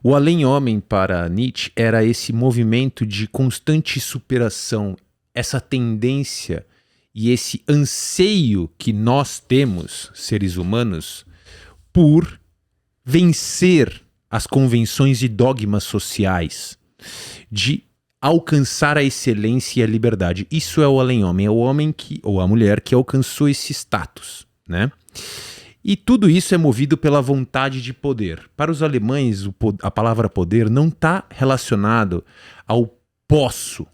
O além-homem para Nietzsche era esse movimento de constante superação, essa tendência e esse anseio que nós temos, seres humanos, por vencer as convenções e dogmas sociais, de alcançar a excelência e a liberdade. Isso é o além-homem, é o homem que, ou a mulher que alcançou esse status, né? E tudo isso é movido pela vontade de poder. Para os alemães, a palavra poder não está relacionado ao posso,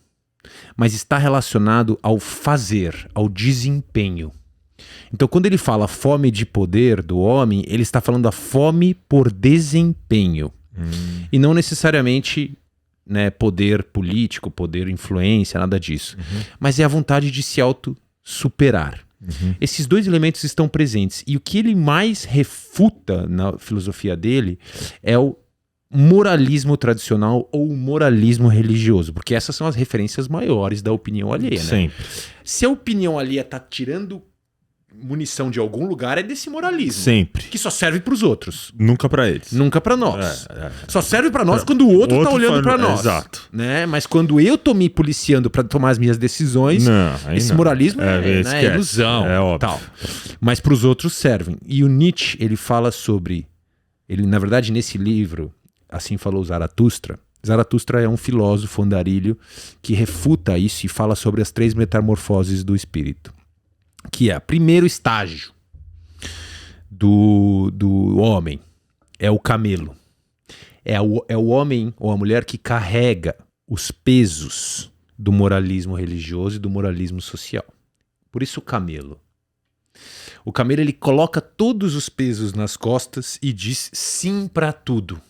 mas está relacionado ao fazer, ao desempenho. Então, quando ele fala fome de poder do homem, ele está falando da fome por desempenho. E não necessariamente, né, poder político, poder influência, nada disso. Mas é a vontade de se auto-superar. Esses 2 elementos estão presentes. E o que ele mais refuta na filosofia dele é o moralismo tradicional ou o moralismo religioso. Porque essas são as referências maiores da opinião alheia, né? Sempre. Se a opinião alheia está tirando munição de algum lugar, é desse moralismo. Sempre. Que só serve para os outros. Nunca pra eles. Nunca para nós. Só serve para nós quando o outro tá olhando para nós. Exato. Né? Mas quando eu tô me policiando para tomar as minhas decisões, Aí esse não. moralismo é esquece. ilusão. É óbvio. Tal. Mas para os outros servem. E o Nietzsche, ele fala sobre... Ele, na verdade, nesse livro, Assim Falou Zaratustra, Zaratustra é um filósofo andarilho que refuta isso e fala sobre as 3 metamorfoses do espírito. Que é o primeiro estágio do homem, é o camelo. É o homem ou a mulher que carrega os pesos do moralismo religioso e do moralismo social. Por isso o camelo. O camelo, ele coloca todos os pesos nas costas e diz sim para tudo.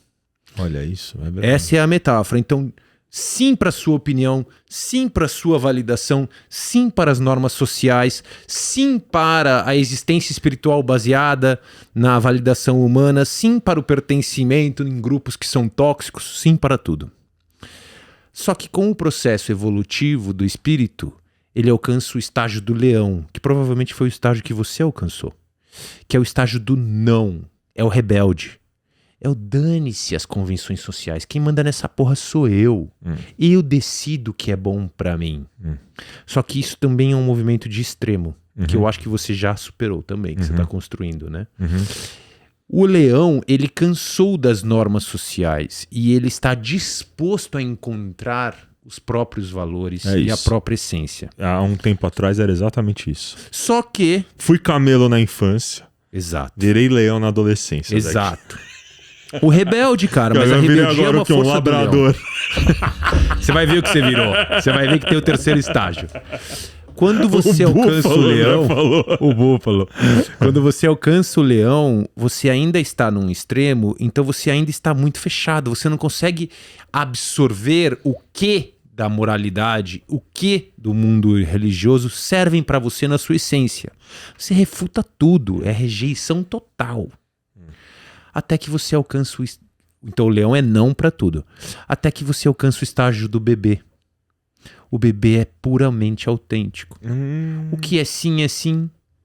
Olha isso, é verdade. Essa é a metáfora. Então, sim para a sua opinião, sim para a sua validação, sim para as normas sociais, sim para a existência espiritual baseada na validação humana, sim para o pertencimento em grupos que são tóxicos, sim para tudo. Só que com o processo evolutivo do espírito, ele alcança o estágio do leão, que provavelmente foi o estágio que você alcançou, que é o estágio do não, é o rebelde. É o dane-se as convenções sociais. Quem manda nessa porra sou eu. Eu decido o que é bom pra mim. Só que isso também é um movimento de extremo, que eu acho que você já superou também, que você tá construindo, né? O leão, ele cansou das normas sociais e ele está disposto a encontrar os próprios valores e a própria essência. Há um tempo atrás era exatamente isso. Só que... Fui camelo na infância. Exato. Virei leão na adolescência. Exato. O rebelde, cara, mas a rebeldia é uma força um labrador. Você vai ver o que você virou. Você vai ver que tem o 3º estágio. Quando você alcança o leão... O búfalo. Quando você alcança o leão, você ainda está num extremo, então você ainda está muito fechado. Você não consegue absorver o que da moralidade, o que do mundo religioso servem para você na sua essência. Você refuta tudo, é rejeição total. Até que você alcança o... Então o leão é não para tudo. Até que você alcança o estágio do bebê. O bebê é puramente autêntico. O que é sim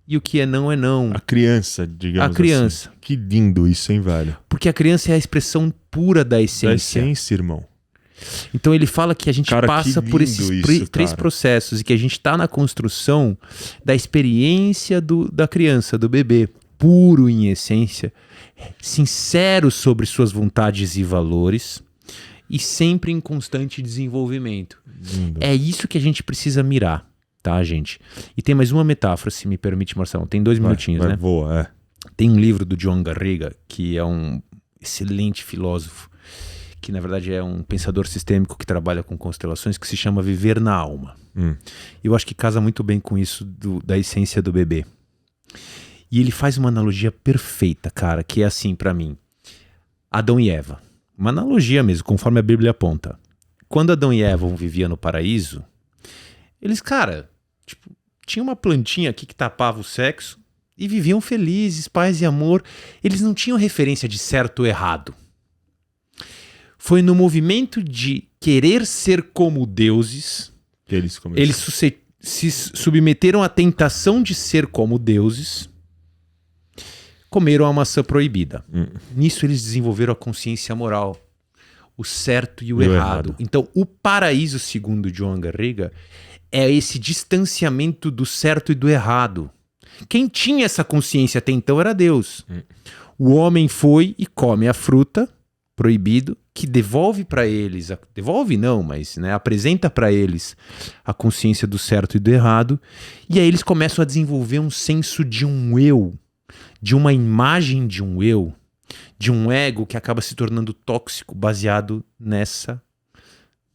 e o que é não. A criança, digamos a criança. Assim. Que lindo isso, hein, velho? Porque a criança é a expressão pura da essência. Da essência, irmão. Então ele fala que a gente passa por esses três cara. processos e que a gente está na construção da experiência da criança, do bebê, puro em essência, sincero sobre suas vontades e valores e sempre em constante desenvolvimento. Lindo. É isso que a gente precisa mirar, tá, gente? E tem mais uma metáfora, se me permite, Marcelo. Tem 2 minutinhos, né? Boa, Tem um livro do John Garriga, que é um excelente filósofo, que na verdade é um pensador sistêmico que trabalha com constelações, que se chama Viver na Alma. Eu acho que casa muito bem com isso da essência do bebê. E ele faz uma analogia perfeita, cara, que é assim pra mim. Adão e Eva. Uma analogia mesmo, conforme a Bíblia aponta. Quando Adão e Eva viviam no paraíso, eles, cara, tipo, tinha uma plantinha aqui que tapava o sexo e viviam felizes, paz e amor. Eles não tinham referência de certo ou errado. Foi no movimento de querer ser como deuses, que eles se submeteram à tentação de ser como deuses, comeram a maçã proibida. Nisso eles desenvolveram a consciência moral, o certo e o errado. Então o paraíso, segundo John Garriga, é esse distanciamento do certo e do errado. Quem tinha essa consciência até então era Deus. O homem foi e come a fruta proibido, que devolve para eles, devolve não, mas né, apresenta para eles a consciência do certo e do errado, e aí eles começam a desenvolver um senso de um eu, de uma imagem de um eu, de um ego que acaba se tornando tóxico, baseado nessa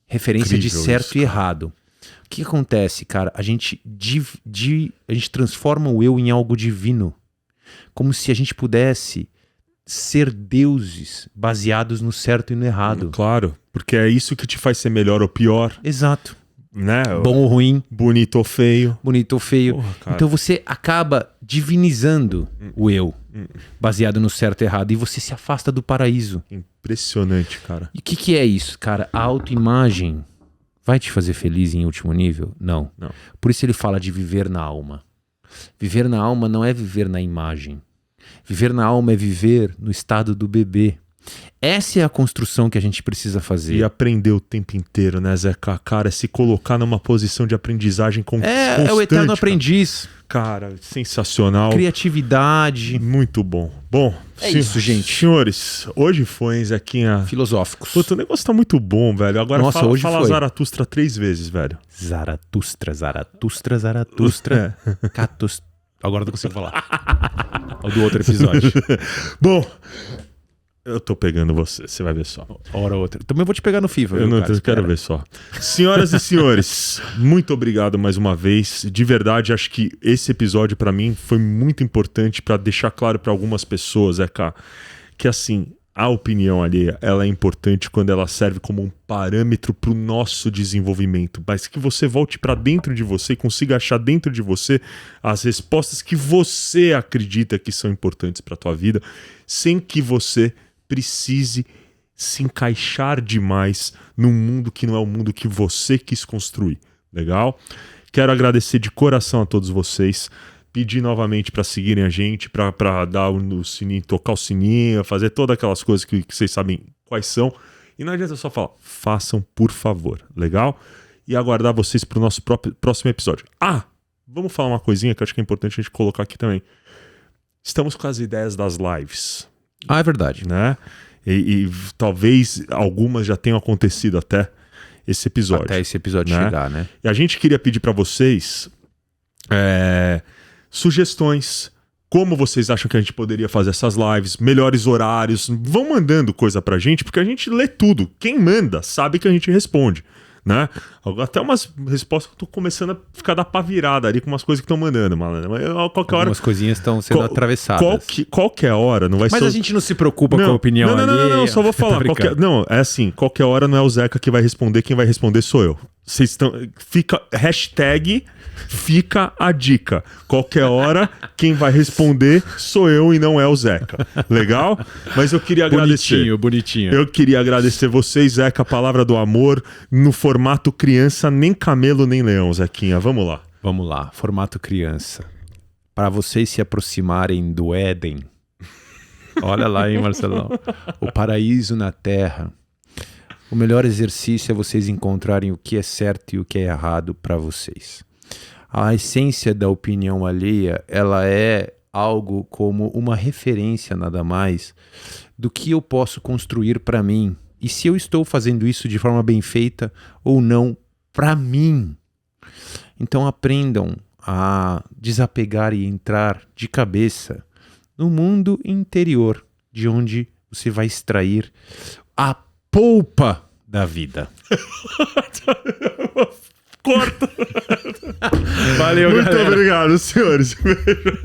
referência de certo e errado. O que acontece, cara? A gente transforma o eu em algo divino, como se a gente pudesse ser deuses baseados no certo e no errado. Claro, porque é isso que te faz ser melhor ou pior. Exato. Né? Bom ou ruim. Bonito ou feio. Bonito ou feio. Porra, então você acaba divinizando o eu, baseado no certo e errado, e você se afasta do paraíso. Impressionante, cara. E o que é isso, cara? A autoimagem vai te fazer feliz em último nível? Não. Por isso ele fala de viver na alma. Viver na alma não é viver na imagem. Viver na alma é viver no estado do bebê. Essa é a construção que a gente precisa fazer. E aprender o tempo inteiro, né, Zeca? Cara, é se colocar numa posição de aprendizagem constante. É o eterno aprendiz. Cara, sensacional. Criatividade. Muito bom. Bom, isso, gente. Senhores, hoje foi, hein, Zequinha? Filosóficos. Puta, o negócio tá muito bom, velho. Agora Nossa, fala, hoje fala foi. Zaratustra 3 vezes, velho. Zaratustra. Catus. Agora não consigo falar. O do outro episódio. Bom, eu tô pegando você vai ver só. Hora ou outra. Também vou te pegar no FIFA. Eu quero ver só. Senhoras e senhores, muito obrigado mais uma vez. De verdade, acho que esse episódio pra mim foi muito importante pra deixar claro pra algumas pessoas, que assim, a opinião alheia, ela é importante quando ela serve como um parâmetro pro nosso desenvolvimento, mas que você volte pra dentro de você e consiga achar dentro de você as respostas que você acredita que são importantes pra tua vida, sem que você precise se encaixar demais num mundo que não é o mundo que você quis construir. Legal? Quero agradecer de coração a todos vocês. Pedir novamente para seguirem a gente, para dar o sininho, tocar o sininho, fazer todas aquelas coisas que vocês sabem quais são. E não adianta só falar, façam por favor, legal? E aguardar vocês para o nosso próximo episódio. Vamos falar uma coisinha que eu acho que é importante a gente colocar aqui também. Estamos com as ideias das lives. É verdade. Né? E talvez algumas já tenham acontecido até esse episódio. Até esse episódio chegar, né? E a gente queria pedir para vocês sugestões, como vocês acham que a gente poderia fazer essas lives, melhores horários. Vão mandando coisa pra gente, porque a gente lê tudo. Quem manda sabe que a gente responde. né? Até umas respostas que eu tô começando a ficar da pá virada ali com umas coisas que estão mandando, malandro. Mas qualquer hora... Algumas coisinhas estão sendo atravessadas. Qualquer hora, não vai ser... Mas a gente não se preocupa com a opinião alheia. Não, só vou falar. Não, é assim, qualquer hora não é o Zeca que vai responder, quem vai responder sou eu. Vocês estão... Hashtag fica a dica. Qualquer hora, quem vai responder sou eu e não é o Zeca. Legal? Mas eu queria agradecer. Bonitinho. Eu queria agradecer vocês, Zeca, a palavra do amor, no formato criança, nem camelo, nem leão, Zequinha. Vamos lá. Vamos lá, formato criança. Para vocês se aproximarem do Éden. Olha lá, hein, Marcelão? O paraíso na terra. O melhor exercício é vocês encontrarem o que é certo e o que é errado para vocês. A essência da opinião alheia, ela é algo como uma referência nada mais do que eu posso construir para mim. E se eu estou fazendo isso de forma bem feita ou não para mim. Então aprendam a desapegar e entrar de cabeça no mundo interior, de onde você vai extrair a polpa da vida. Corta! Valeu, Muito galera. obrigado, senhores. Beijo.